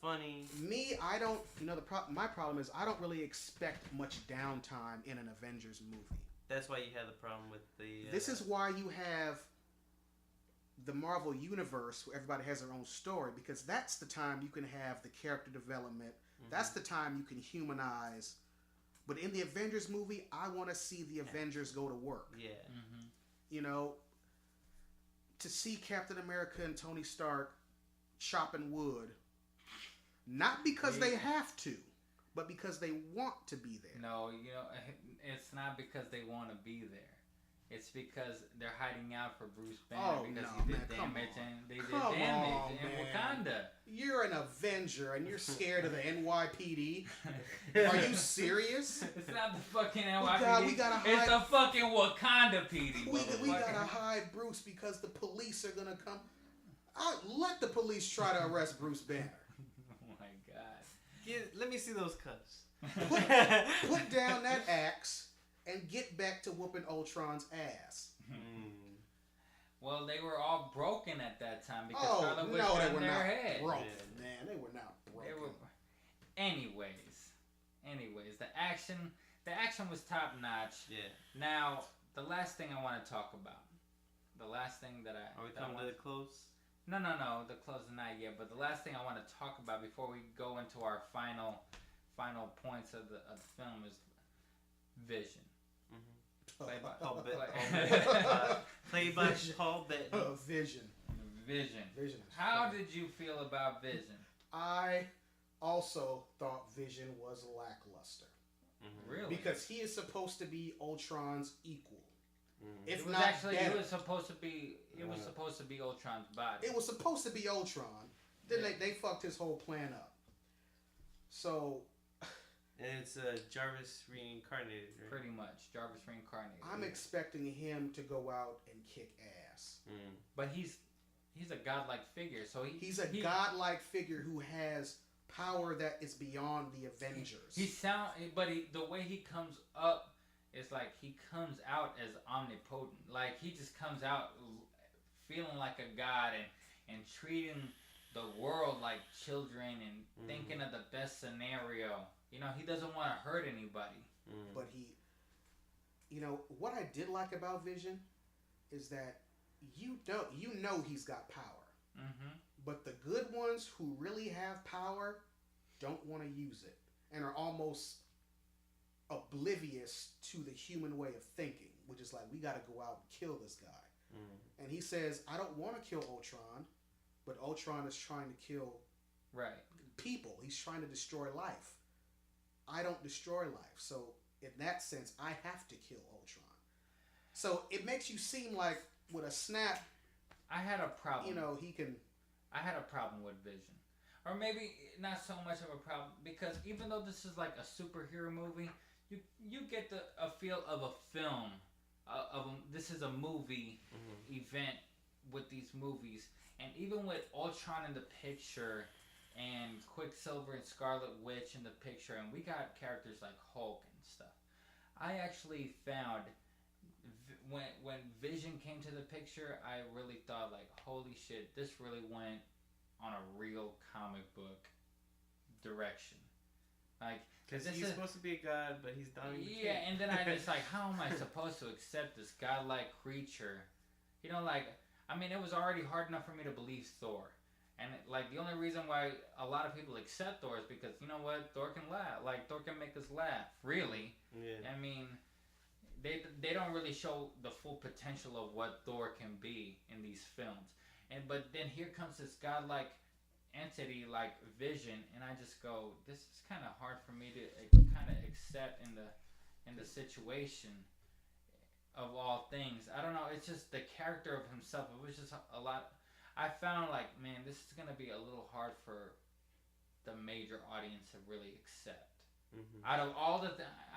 C: Funny.
B: Me, I don't. My problem is I don't really expect much downtime in an Avengers movie.
C: That's why you had the problem with the.
B: This is why you have the Marvel Universe, where everybody has their own story, because that's the time you can have the character development. That's the time you can humanize. But in the Avengers movie, I want to see the Avengers go to work.
C: Yeah.
B: To see Captain America and Tony Stark chopping wood, not because they have to, but because they want to be there.
A: no, it's not because they want to be there. It's because they're hiding out for Bruce Banner because he did damage and they did damage in Wakanda.
B: You're an Avenger and you're scared of the NYPD. Are you serious?
A: It's not the fucking NYPD.
B: God, we gotta hide.
A: It's the fucking Wakanda PD.
B: We gotta hide Bruce because the police are gonna come. Let the police try to arrest Bruce Banner.
A: Oh my god.
C: Let me see those cuts.
B: Put down that axe and get back to whooping Ultron's ass.
A: Well, they were all broken at that time because
B: Oh,
A: Scarlet Witch
B: no,
A: got
B: they
A: in
B: were
A: their
B: not
A: head.
B: broken, man. They were not broken.
A: They were. Anyways, the action was top notch.
C: Yeah.
A: Now, the last thing I want to talk about. The last thing that I...
C: Are we coming to the close?
A: No. The close is not yet. But the last thing I want to talk about before we go into our final points of the film is Vision. Played by Paul Bettany.
B: Vision.
A: Vision. How did you feel about Vision?
B: I also thought Vision was lackluster.
A: Really?
B: Because he is supposed to be Ultron's equal. If
A: It was
B: not
A: actually
B: better.
A: it was supposed to be Ultron's body.
B: It was supposed to be Ultron. Then they fucked his whole plan up. So
C: And it's Jarvis reincarnated, right?
A: Pretty much. Jarvis reincarnated.
B: I'm expecting him to go out and kick ass.
A: But he's a godlike figure, so
B: he's a godlike figure who has power that is beyond the Avengers.
A: The way he comes up is like he comes out as omnipotent. Like he just comes out feeling like a god and treating the world like children and thinking of the best scenario. He doesn't want to hurt anybody.
B: But what I did like about Vision is that you know he's got power. But the good ones who really have power don't want to use it and are almost oblivious to the human way of thinking, which is like, we got to go out and kill this guy. And he says, I don't want to kill Ultron, but Ultron is trying to kill people. He's trying to destroy life. I don't destroy life. So in that sense, I have to kill Ultron. So it makes you seem like with a snap,
A: I had a problem.
B: I
A: had a problem with Vision. Or maybe not so much of a problem, because even though this is like a superhero movie, you get a feel of a film. This is a movie event with these movies. And even with Ultron in the picture and Quicksilver and Scarlet Witch in the picture, and we got characters like Hulk and stuff, I actually found when Vision came to the picture, I really thought like, holy shit, this really went on a real comic book direction. Like,
C: because he's supposed to be a god, but he's dying.
A: Yeah, and then I just like, how am I supposed to accept this godlike creature? It was already hard enough for me to believe Thor. And like the only reason why a lot of people accept Thor is because you know what, Thor can laugh. Like Thor can make us laugh. Really.
C: Yeah.
A: I mean, they don't really show the full potential of what Thor can be in these films. But then here comes this godlike entity like Vision, and I just go, this is kind of hard for me to kind of accept in the situation of all things. I don't know. It's just the character of himself. It was just a lot. I found like, man, this is gonna be a little hard for the major audience to really accept. Mm-hmm. Out of all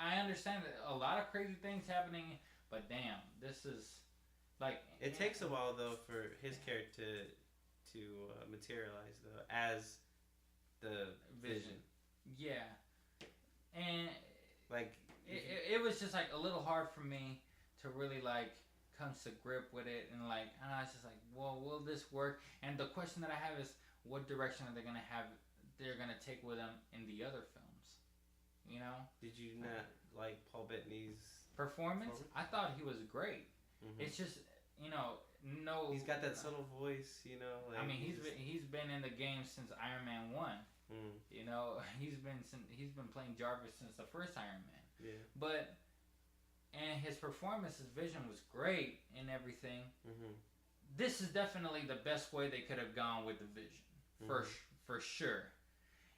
A: I understand that a lot of crazy things happening, but damn, this is like.
C: It takes a while though for his character to materialize though as the Vision.
A: Yeah, and
C: like
A: it was just like a little hard for me to really like come to grip with it, and like I was just like, well, will this work? And the question that I have is, what direction are they gonna take with them in the other films? You know?
C: Did you not like Paul Bettany's
A: performance? I thought he was great. Mm-hmm. It's just, you know, no.
C: He's got that subtle voice, you know. Like
A: I mean, he's been in the game since Iron Man 1. Mm. You know, he's been playing Jarvis since the first Iron Man.
C: Yeah.
A: And his performance as Vision was great and everything. Mm-hmm. This is definitely the best way they could have gone with the Vision, for sure.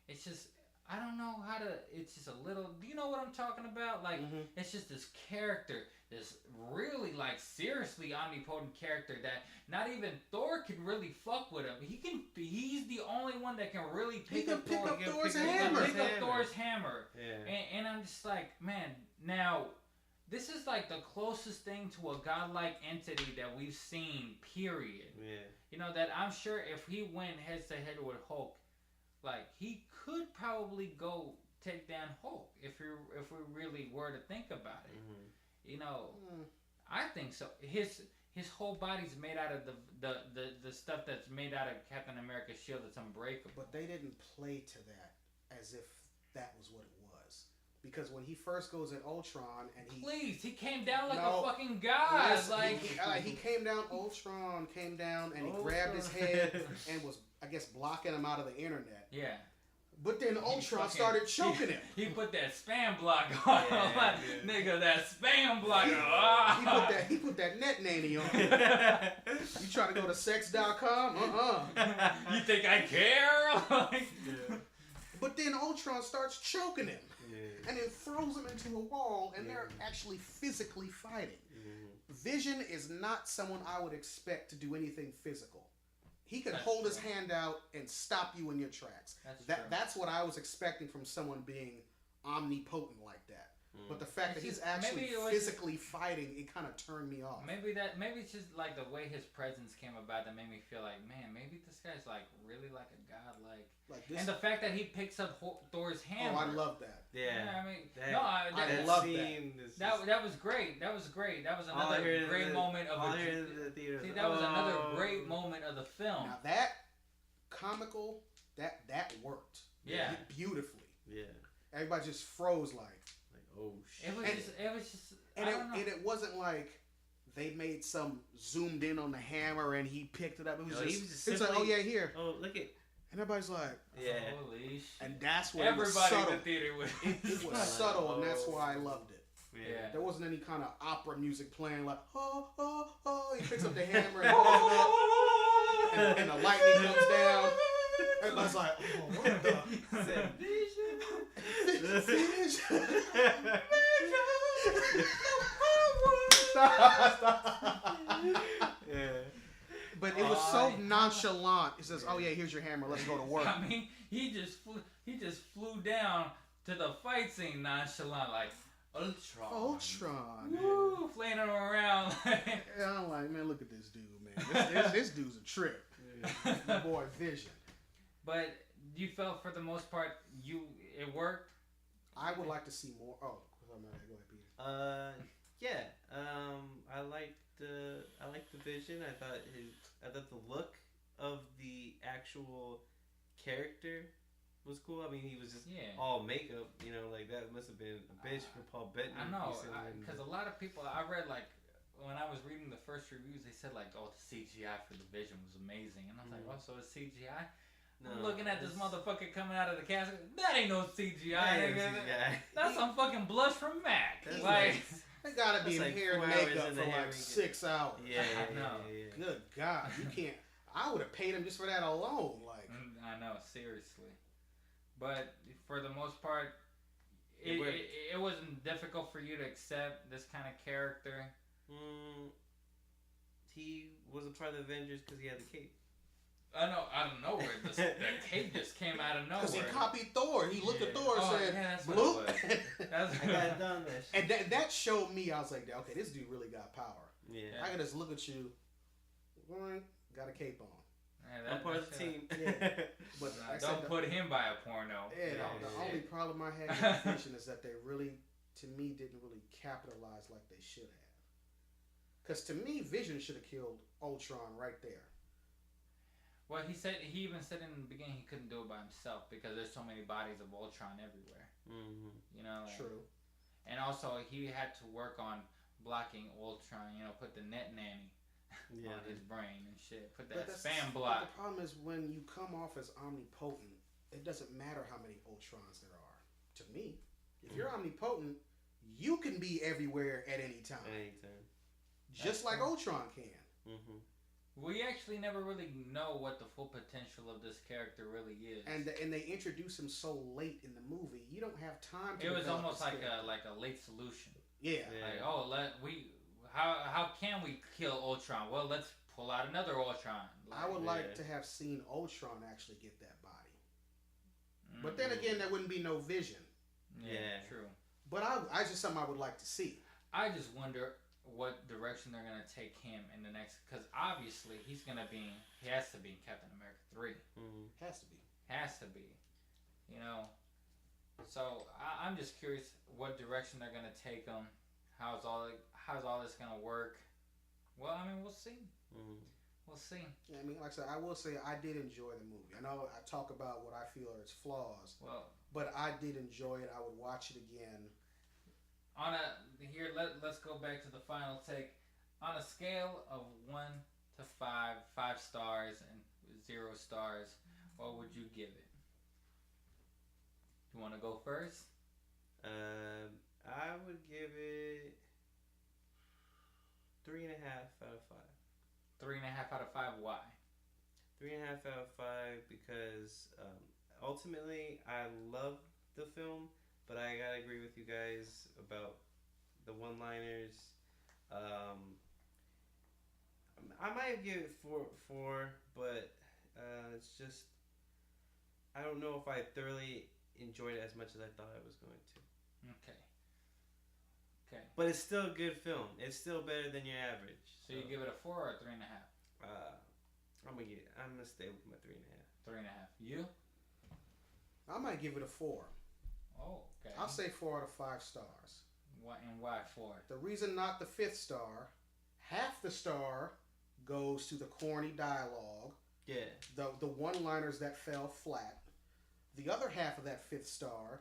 A: It's just, I don't know how to. It's just a little. Do you know what I'm talking about? Like, it's just this character, this really like seriously omnipotent character that not even Thor can really fuck with him. He's the only one that can really pick up Thor's hammer. Yeah. And I'm just like, man, now. This is like the closest thing to a godlike entity that we've seen, period. Yeah. You know, that I'm sure if he went head to head with Hulk, like, he could probably go take down Hulk if we really were to think about it. Mm-hmm. You know, I think so. His whole body's made out of the stuff that's made out of Captain America's shield that's unbreakable.
B: But they didn't play to that as if that was what it was. Because when he first goes at Ultron and he came down like a fucking god. Yes, like he came down. Ultron came down and he grabbed his head and was, I guess, blocking him out of the internet.
A: Yeah.
B: But then Ultron started choking him.
A: He put that spam block on. Nigga, that spam block.
B: He put that net nanny on. You trying to go to sex.com?
A: You think I care?
B: But then Ultron starts choking him. And then throws him into a wall, and they're actually physically fighting. Vision is not someone I would expect to do anything physical. He could hold his hand out and stop you in your tracks. That's what I was expecting from someone being omnipotent like that. But the fact that he's actually physically fighting, it kind of turned me off.
A: Maybe it's just like the way his presence came about that made me feel like, man, maybe this guy's like really like a god, like this. And the fact that he picks up Thor's hammer.
B: Oh, I love that.
A: Yeah, I mean,
B: I love that.
A: That was great. That was great. That was another great moment of the theater. See, that was another great moment of the film.
B: Now that comical, that worked.
A: Yeah,
B: beautifully.
C: Yeah,
B: everybody just froze like.
C: Oh shit!
A: It was just,
B: and it wasn't like they made some zoomed in on the hammer and he picked it up. It was just it's like, oh yeah, here.
C: Oh, look at.
B: And everybody's like,
C: yeah.
A: Holy shit.
B: And that's what
A: everybody
B: it was subtle.
A: in the theater was.
B: It was subtle, and that's why I loved it.
A: Yeah.
B: There wasn't any kind of opera music playing like, oh, oh, oh. He picks up the hammer and the lightning comes down. Everybody's like, oh, what the?
C: Yeah.
B: But it was so nonchalant. He says, "Oh yeah, here's your hammer. Let's go to work."
A: I mean, he just flew down to the fight scene nonchalant, like Ultron. Woo, flaying him around.
B: Yeah, I'm like, man, look at this dude, man. This dude's a trip. My boy Vision.
A: But you felt for the most part it worked.
B: I would like to see more. Oh, go ahead, Peter.
C: Yeah. I liked the Vision. I thought the look of the actual character was cool. I mean, he was just all makeup. You know, like that must have been a bitch for Paul Bettany.
A: I know, because a lot of people I read like when I was reading the first reviews, they said like, oh, the CGI for the Vision was amazing, and I was like, oh, so it's CGI. I'm looking at this motherfucker coming out of the casket. That ain't no CGI. That's some fucking blush from Mac. Like,
B: they gotta be in hair and makeup for like 6 hours.
C: Yeah,
A: I know.
B: Good God, you can't. I would have paid him just for that alone. Like,
A: I know, seriously. But for the most part, it wasn't difficult for you to accept this kind of character.
C: He wasn't part of the Avengers because he had the cape.
A: I know, out of nowhere. The cape just came out of nowhere.
B: Because he copied Thor. He looked at Thor and said,
A: that's
B: "Bloop."
A: I
C: got done this.
B: And that showed me, I was like, okay, this dude really got power.
C: Yeah.
B: I can just look at you, got a cape on.
A: Yeah,
C: I'm part of the team.
B: Yeah. But
A: don't put him by a porno.
B: Yeah, the only problem I had with the Vision is that they really, to me, didn't really capitalize like they should have. Because to me, Vision should have killed Ultron right there.
A: Well, he even said in the beginning he couldn't do it by himself because there's so many bodies of Ultron everywhere.
C: Mm-hmm.
A: You know.
B: True.
A: And also he had to work on blocking Ultron. You know, put the net nanny on his brain and shit. Put that spam block.
B: The problem is when you come off as omnipotent, it doesn't matter how many Ultrons there are. To me, if you're omnipotent, you can be everywhere at any time. Just like Ultron can.
C: Mm-hmm.
A: We actually never really know what the full potential of this character really is.
B: And they introduce him so late in the movie, you don't have time to.
A: It was almost like a late solution.
B: Yeah.
A: Like, oh, how can we kill Ultron? Well, let's pull out another Ultron.
B: I would like to have seen Ultron actually get that body. But then again, there wouldn't be no Vision.
A: Yeah, true.
B: But I just something I would like to see.
A: I just wonder what direction they're gonna take him in the next, because obviously he has to be in Captain America 3. Has to be, you know. So I'm just curious what direction they're gonna take him. How's all this gonna work? Well, I mean, we'll see. We'll see.
B: Yeah, I mean, like I said, I will say I did enjoy the movie. I know I talk about what I feel are its flaws.
A: Well,
B: but I did enjoy it. I would watch it again.
A: Let's go back to the final take. On a scale of 1 to 5, 5 stars and 0 stars, what would you give it? You want to go first?
C: I would give it 3.5 out of 5.
A: 3.5 out of 5. Why?
C: 3.5 out of 5 because ultimately I love the film, but I gotta agree with you guys about the one-liners. I might give it 4, but it's just I don't know if I thoroughly enjoyed it as much as I thought I was going to.
A: Okay.
C: But it's still a good film. It's still better than your average.
A: So you give it a 4 or a 3.5?
C: I'm gonna stay with my 3.5.
A: 3.5. You?
B: I might give it a 4.
A: Oh, okay.
B: I'll say 4 out of 5 stars.
A: Why 4?
B: The reason not the 5th star, half the star goes to the corny dialogue.
C: Yeah.
B: The one-liners that fell flat. The other half of that 5th star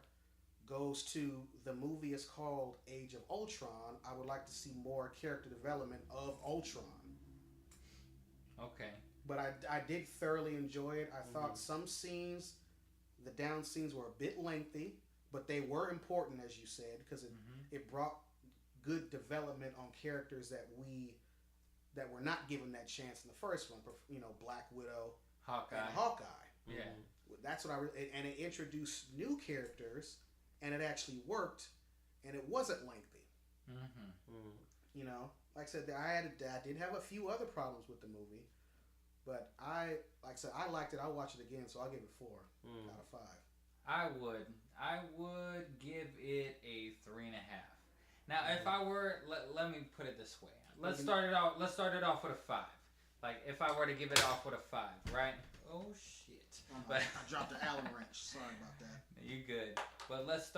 B: goes to the movie is called Age of Ultron. I would like to see more character development of Ultron.
A: Okay.
B: But I did thoroughly enjoy it. I thought some scenes, the down scenes were a bit lengthy, but they were important, as you said, because it brought good development on characters that were not given that chance in the first one. You know, Black Widow, Hawkeye.
A: Yeah.
B: That's what and it introduced new characters, and it actually worked, and it wasn't lengthy. You know, like I said, I did have a few other problems with the movie, but I liked it. I'll watch it again, so I'll give it 4 out of 5.
A: I would give it a 3.5. Now, if I were, let me put it this way. Let's start it off with a 5. Like, if I were to give it off with a 5, right? Oh shit!
B: But I dropped the Allen wrench. Sorry about that.
A: You good? But let's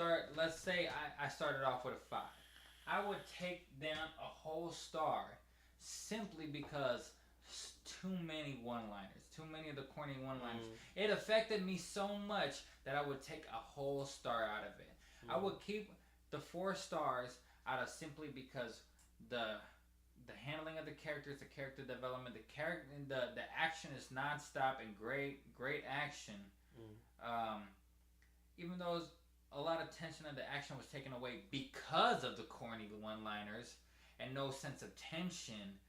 A: say I started off with a 5. I would take down a whole star simply because too many one-liners, too many of the corny one-liners. It affected me so much that I would take a whole star out of it. I would keep the 4 stars out of simply because the the handling of the characters, the character development, the action is nonstop and great action. Even though a lot of tension of the action was taken away because of the corny one-liners and no sense of tension,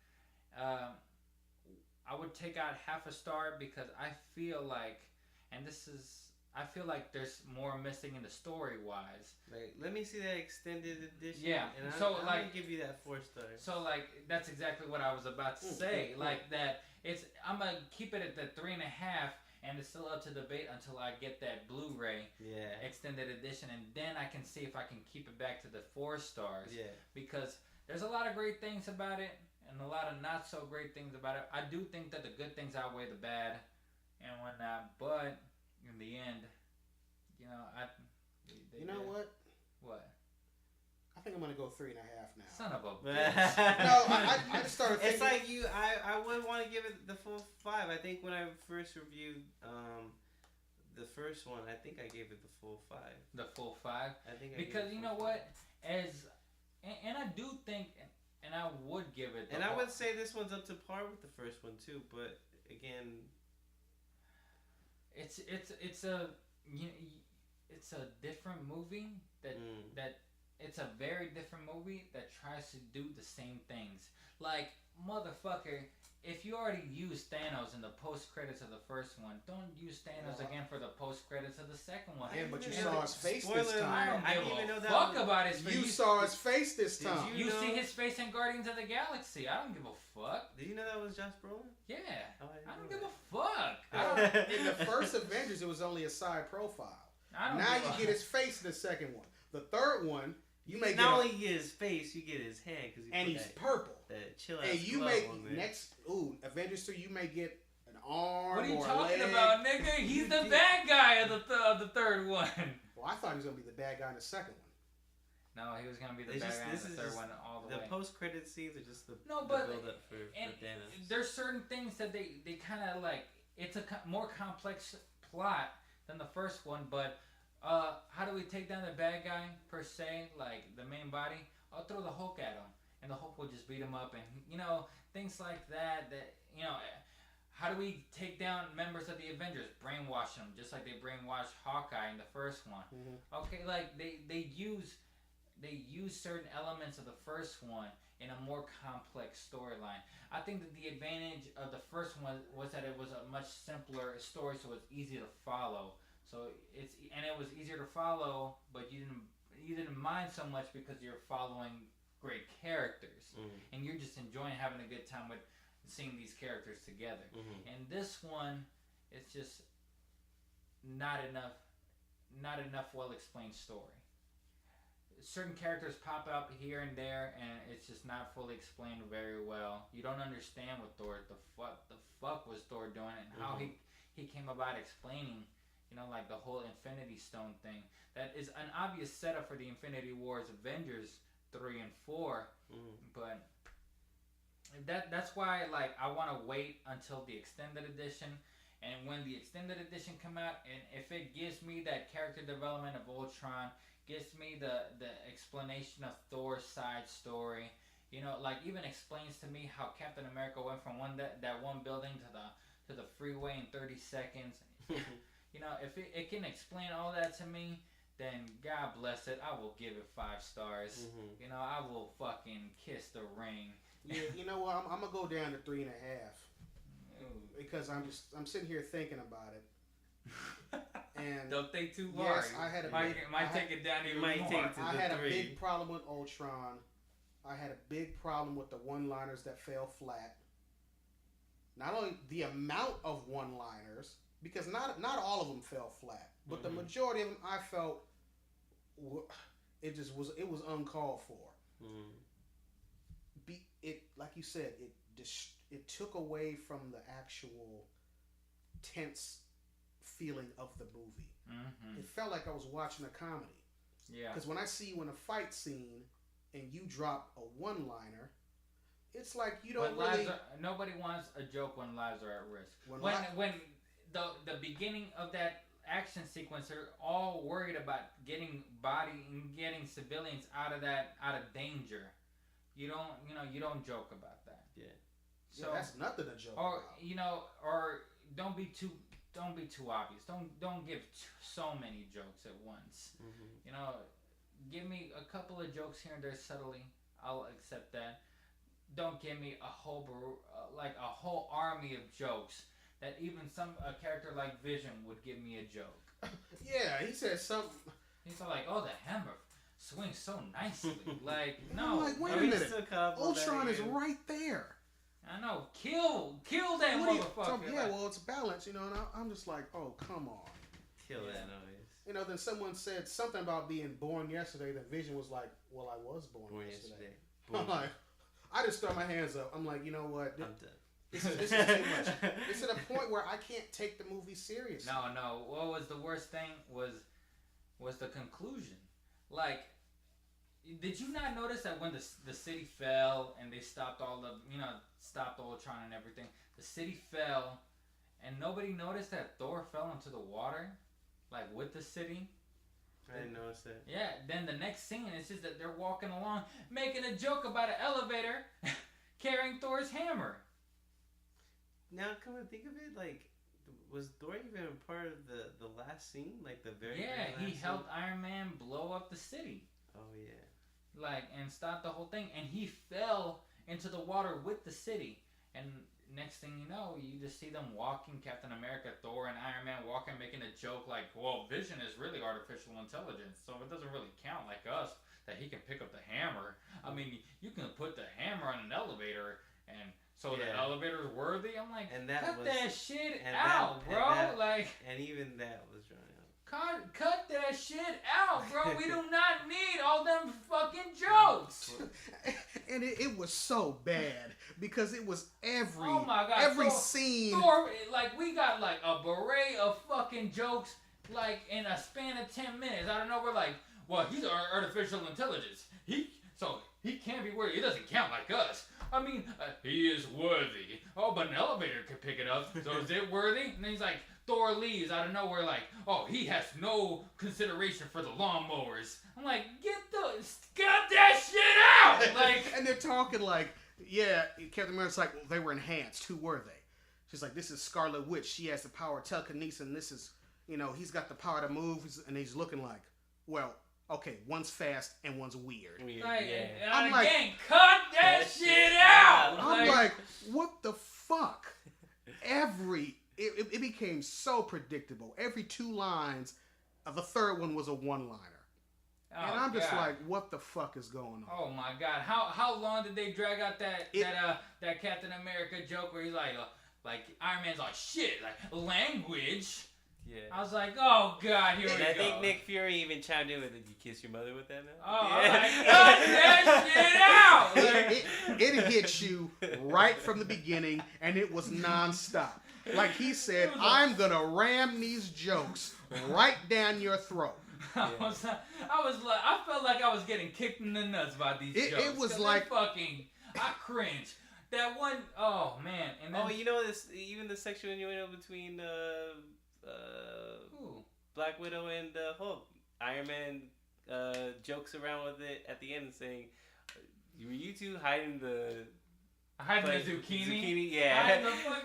A: I would take out half a star because I feel like there's more missing in the story-wise.
C: Like, let me see that extended edition.
A: Yeah,
C: and I'm gonna give you that 4 stars.
A: So like that's exactly what I was about to say. Like that, I'm gonna keep it at the 3.5, and it's still up to debate until I get that Blu-ray extended edition, and then I can see if I can keep it back to the 4 stars. Yeah, because there's a lot of great things about it, and a lot of not so great things about it. I do think that the good things outweigh the bad, and whatnot, but in the end, you know,
B: what?
A: What?
B: I think I'm gonna go 3.5 now.
A: Son of a bitch.
B: No, I just started thinking.
C: It's like you. I would want to give it the full 5. I think when I first reviewed the first one, I think I gave it the full 5.
A: The full 5.
C: I think
A: because you know what, and I do think, and I would give it.
C: And I would say this one's up to par with the first one too. But again, it's a different movie that it's a very different movie that tries to do the same things. Like, motherfucker, if you already used Thanos in the post credits of the first one, don't use Thanos again for the post credits of the second one.
B: Yeah, but you saw his face this time.
A: I don't give a fuck about his face.
B: You saw his face this time.
A: You see his face in Guardians of the Galaxy. I don't give a fuck.
C: Did you know that was Josh Brolin?
A: Yeah. I don't give a fuck.
B: In the first Avengers, it was only a side profile. Now you get his face in the second one. The third one, you may
C: not only get his face, you get his hand
B: and he's purple.
C: That chill
B: and you may Avengers 3, you may get an arm.
A: What are you
B: or
A: talking
B: a leg.
A: about, nigga? He's the bad guy of the third one.
B: Well, I thought he was gonna be the bad guy in the second one.
A: No, he was gonna be the bad guy in the third one all the way.
C: The post-credit scenes are just the build up for Thanos.
A: There's certain things that they kind of like. It's a more complex plot than the first one, but how do we take down the bad guy per se, like the main body? I'll throw the Hulk at him, and the Hulk will just beat him up, and things like that. How do we take down members of the Avengers? Brainwash them, just like they brainwashed Hawkeye in the first one. Okay, like they use certain elements of the first one in a more complex storyline. I think that the advantage of the first one was that it was a much simpler story, so it's easy to follow. So it was easier to follow, but you didn't mind so much because you're following great characters, and you're just enjoying having a good time with seeing these characters together. And this one, it's just not enough well explained story. Certain characters pop up here and there, and it's just not fully explained very well. You don't understand what the fuck was Thor doing, and how he came about explaining, like the whole Infinity Stone thing. That is an obvious setup for the Infinity Wars Avengers 3 and 4, but that's why I want to wait until the extended edition. And when the extended edition come out, and if it gives me that character development of Ultron, gives me the explanation of Thor's side story, even explains to me how Captain America went from that one building to the freeway in 30 seconds. If it can explain all that to me, then God bless it. I will give it 5 stars. I will fucking kiss the ring.
B: Yeah, you know what? I'm gonna go down to 3.5 because I'm sitting here thinking about it. And
A: don't think too hard.
B: Yes, I had a
A: take it down even more.
B: I had a big problem with Ultron. I had a big problem with the one-liners that fell flat. Not only the amount of one-liners, because not all of them fell flat, but the majority of them I felt it was uncalled for. It like you said, it took away from the actual tense feeling of the movie. It felt like I was watching a comedy. Yeah. Because when I see you in a fight scene and you drop a one-liner, it's like you don't really.
A: Nobody wants a joke when lives are at risk. When the beginning of that action sequence, they're all worried about getting civilians out of danger. you don't joke about that.
C: Yeah.
A: So
B: that's nothing to joke
A: or
B: about.
A: or don't be too obvious. Don't give so many jokes at once.
C: Mm-hmm.
A: Give me a couple of jokes here and there subtly. I'll accept that. Don't give me a whole army of jokes that even a character like Vision would give me a joke.
B: Yeah, he said something.
A: He's like, oh, the hammer swings so nicely. Like, no.
B: I'm like, wait a minute. Ultron is right there.
A: I know. Kill that motherfucker.
B: Yeah, well, it's balanced, and I'm just like, oh, come on.
C: Kill that noise.
B: Then someone said something about being born yesterday. That Vision was like, well, I was born yesterday. I'm like, I just throw my hands up. I'm like, you know what?
C: I'm done.
B: This is too much. It's at a point where I can't take the movie seriously.
A: No. What was the worst thing was the conclusion. Like, did you not notice that when the city fell and they stopped stopped Ultron and everything, the city fell, and nobody noticed that Thor fell into the water, like with the city?
C: I didn't notice that. Yeah,
A: then the next scene is just that they're walking along, making a joke about an elevator, carrying Thor's hammer.
C: Now, come and think of it, like, was Thor even a part of the last scene? Like, the very last
A: he
C: scene?
A: helped Iron Man blow up the city.
C: Oh, yeah.
A: Like, and stop the whole thing. And he fell into the water with the city. And next thing you know, you just see them walking, Captain America, Thor, and Iron Man walking, making a joke like, well, Vision is really artificial intelligence, so it doesn't really count like us that he can pick up the hammer. I mean, you can put the hammer on an elevator, and so the elevator is worthy? I'm like,
C: and
A: cut that shit out, bro.
C: And even that was drawn out.
A: Cut that shit out, bro. We do not need all them fucking jokes.
B: And it was so bad because it was every scene.
A: Thor, like, we got like a beret of fucking jokes, like in a span of 10 minutes. I don't know. We're like, well, he's artificial intelligence. He can't be worthy. He doesn't count like us. I mean, he is worthy. Oh, but an elevator could pick it up. So is it worthy? And then he's like, Thor leaves out of nowhere like, oh, he has no consideration for the lawnmowers. I'm like, cut that shit out! Like,
B: and they're talking like, yeah, Captain America's like, well, they were enhanced. Who were they? She's like, this is Scarlet Witch. She has the power of telekinesis, and this is, he's got the power to move, and he's looking like, well, okay, one's fast and one's weird.
A: I'm like, cut that shit out!
B: I'm like, what the fuck? It became so predictable. Every 2 lines, the third one was a one-liner.
A: Oh,
B: and I'm just like, what the fuck is going on?
A: Oh my god. How long did they drag out that Captain America joke where he's like Iron Man's like, shit, like, language?
C: Yeah.
A: I was like, oh god, here we go.
C: I think Nick Fury even chimed in with, did you kiss your mother with that now?
A: Oh, yeah. Cut that shit out!
B: It hit you right from the beginning, and it was nonstop. Like he said, I'm gonna ram these jokes right down your throat.
A: I felt like I was getting kicked in the nuts by these jokes.
B: It was like
A: I cringed. That one, oh man. And then,
C: this even the sexual innuendo between Black Widow and Hulk. Iron Man jokes around with it at the end saying, were you two hiding the
A: zucchini?
C: Yeah.
A: Get the
C: fuck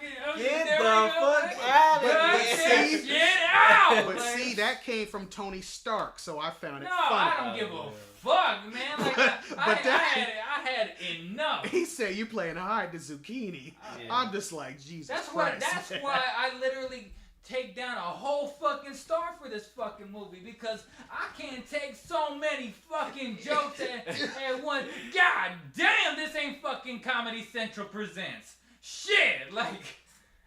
C: out of
A: here. Get out!
B: But see, that came from Tony Stark, so I found it funny.
A: I don't give a fuck, man. Like, I had enough.
B: He said, you playing hide the zucchini. I'm just like, Jesus Christ.
A: That's why I literally take down a whole fucking star for this fucking movie, because I can't take so many fucking jokes at once. God damn, this ain't fucking Comedy Central presents. Shit, like,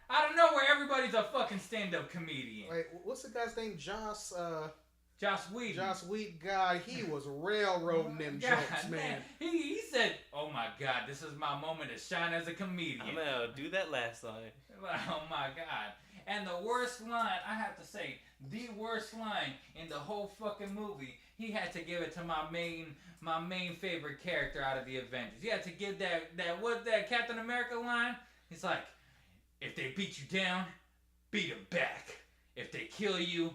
A: I don't know where everybody's a fucking stand-up comedian.
B: Wait, what's the guy's name? Joss
A: Whedon.
B: Joss Whedon, God, he was railroading them jokes, man.
A: He said, oh my God, this is my moment to shine as a comedian.
C: I'm gonna do that last line.
A: Oh my God. And the worst line, I have to say, the worst line in the whole fucking movie, he had to give it to my main favorite character out of the Avengers. He had to give that Captain America line. He's like, if they beat you down, beat them back. If they kill you,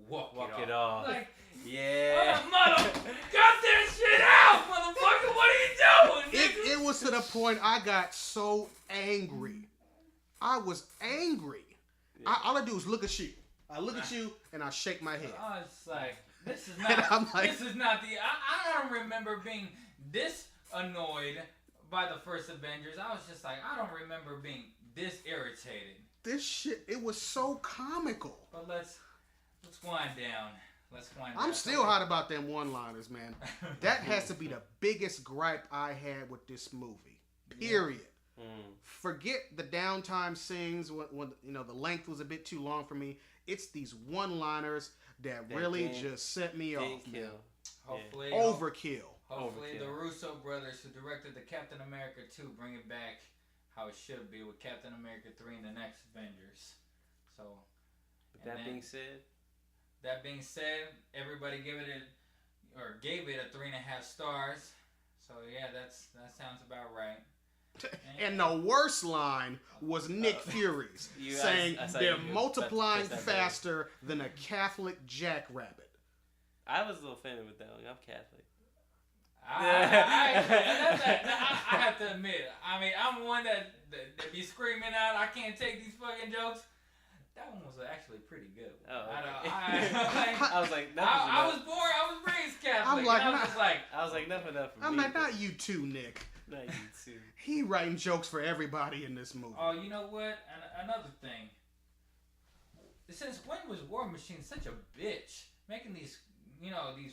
A: walk
C: it off.
A: Like,
C: yeah.
A: mother, cut that shit out, motherfucker. What are you doing?
B: It was to the point I got so angry. I was angry.
C: Yeah.
B: All I do is look at you. I look at you and I shake my head.
A: I was like, this is not.
B: I'm like,
A: this is not the. I don't remember being this annoyed by the first Avengers. I was just like, I don't remember being this irritated.
B: This shit, it was so comical.
A: But let's wind down.
B: I'm still hot about them one-liners, man. That has to be the biggest gripe I had with this movie. Period.
C: Yeah.
B: Forget the downtime scenes when the length was a bit too long for me. It's these one-liners that really just set me off.
C: Kill.
A: Hopefully,
B: overkill.
A: Hopefully, the Russo brothers who directed the Captain America 2 bring it back how it should be with Captain America 3 and the next Avengers. So,
C: That being said, everybody gave it a 3.5 stars. So yeah, that sounds about right.
B: And the worst line was Nick Fury's saying they're multiplying faster than a Catholic jackrabbit.
C: I was a little offended with that one. I'm Catholic.
A: I have to admit, I mean, I'm one that be screaming out, I can't take these fucking jokes. That one was actually pretty good.
C: Oh, okay.
A: I was like, I was born, I was raised Catholic. I was like,
C: enough enough for me.
B: I'm like, not you too, Nick.
C: Not you too.
B: He writing jokes for everybody in this movie.
A: Oh, you know what? Another thing. Since when was War Machine such a bitch? Making these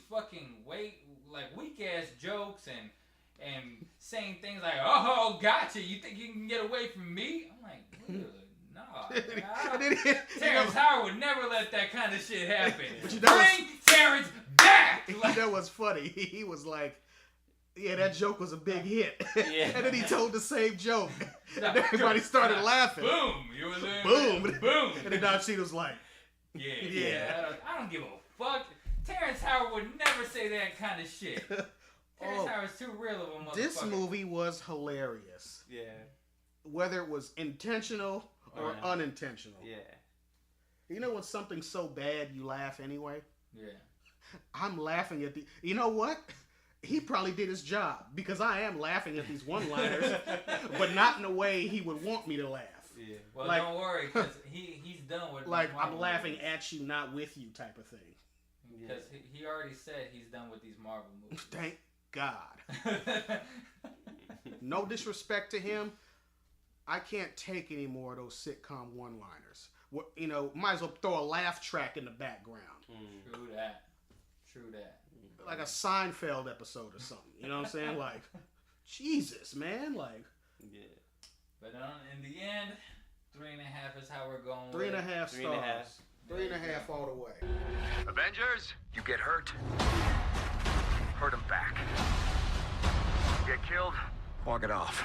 A: fucking weak ass jokes and saying things like, "Oh, gotcha! You think you can get away from me?" I'm like, dude, no. Terrence Howard would never let that kind of shit happen. Bring Terrence back.
B: You know what's funny? He was like, "Yeah, that joke was a big hit."
C: Yeah.
B: And then he told the same joke, and everybody started laughing.
A: Boom! You were there.
B: Boom!
A: Boom!
B: And then Don Cheadle's like,
A: "Yeah. I don't give a fuck." Terrence Howard would never say that kind of shit. Terrence Howard's too real of a motherfucker.
B: This movie was hilarious.
C: Yeah.
B: Whether it was intentional or unintentional.
C: Yeah.
B: You know when something's so bad you laugh anyway?
A: Yeah.
B: I'm laughing at the... You know what? He probably did his job because I am laughing at these one-liners, but not in a way he would want me to laugh.
C: Yeah.
A: Well, don't worry, because he's done with
B: like I'm laughing at you, not with you type of thing.
A: Because he already said he's done with these Marvel movies.
B: Thank God. No disrespect to him. I can't take any more of those sitcom one-liners. Might as well throw a laugh track in the background.
A: True that.
B: Like a Seinfeld episode or something. You know what I'm saying? Like, Jesus, man. Like,
A: yeah. But in the end, 3.5 is how we're going.
B: 3.5 stars. 3.5 all the way.
J: Avengers, you get hurt, hurt them back. Get killed, walk it off.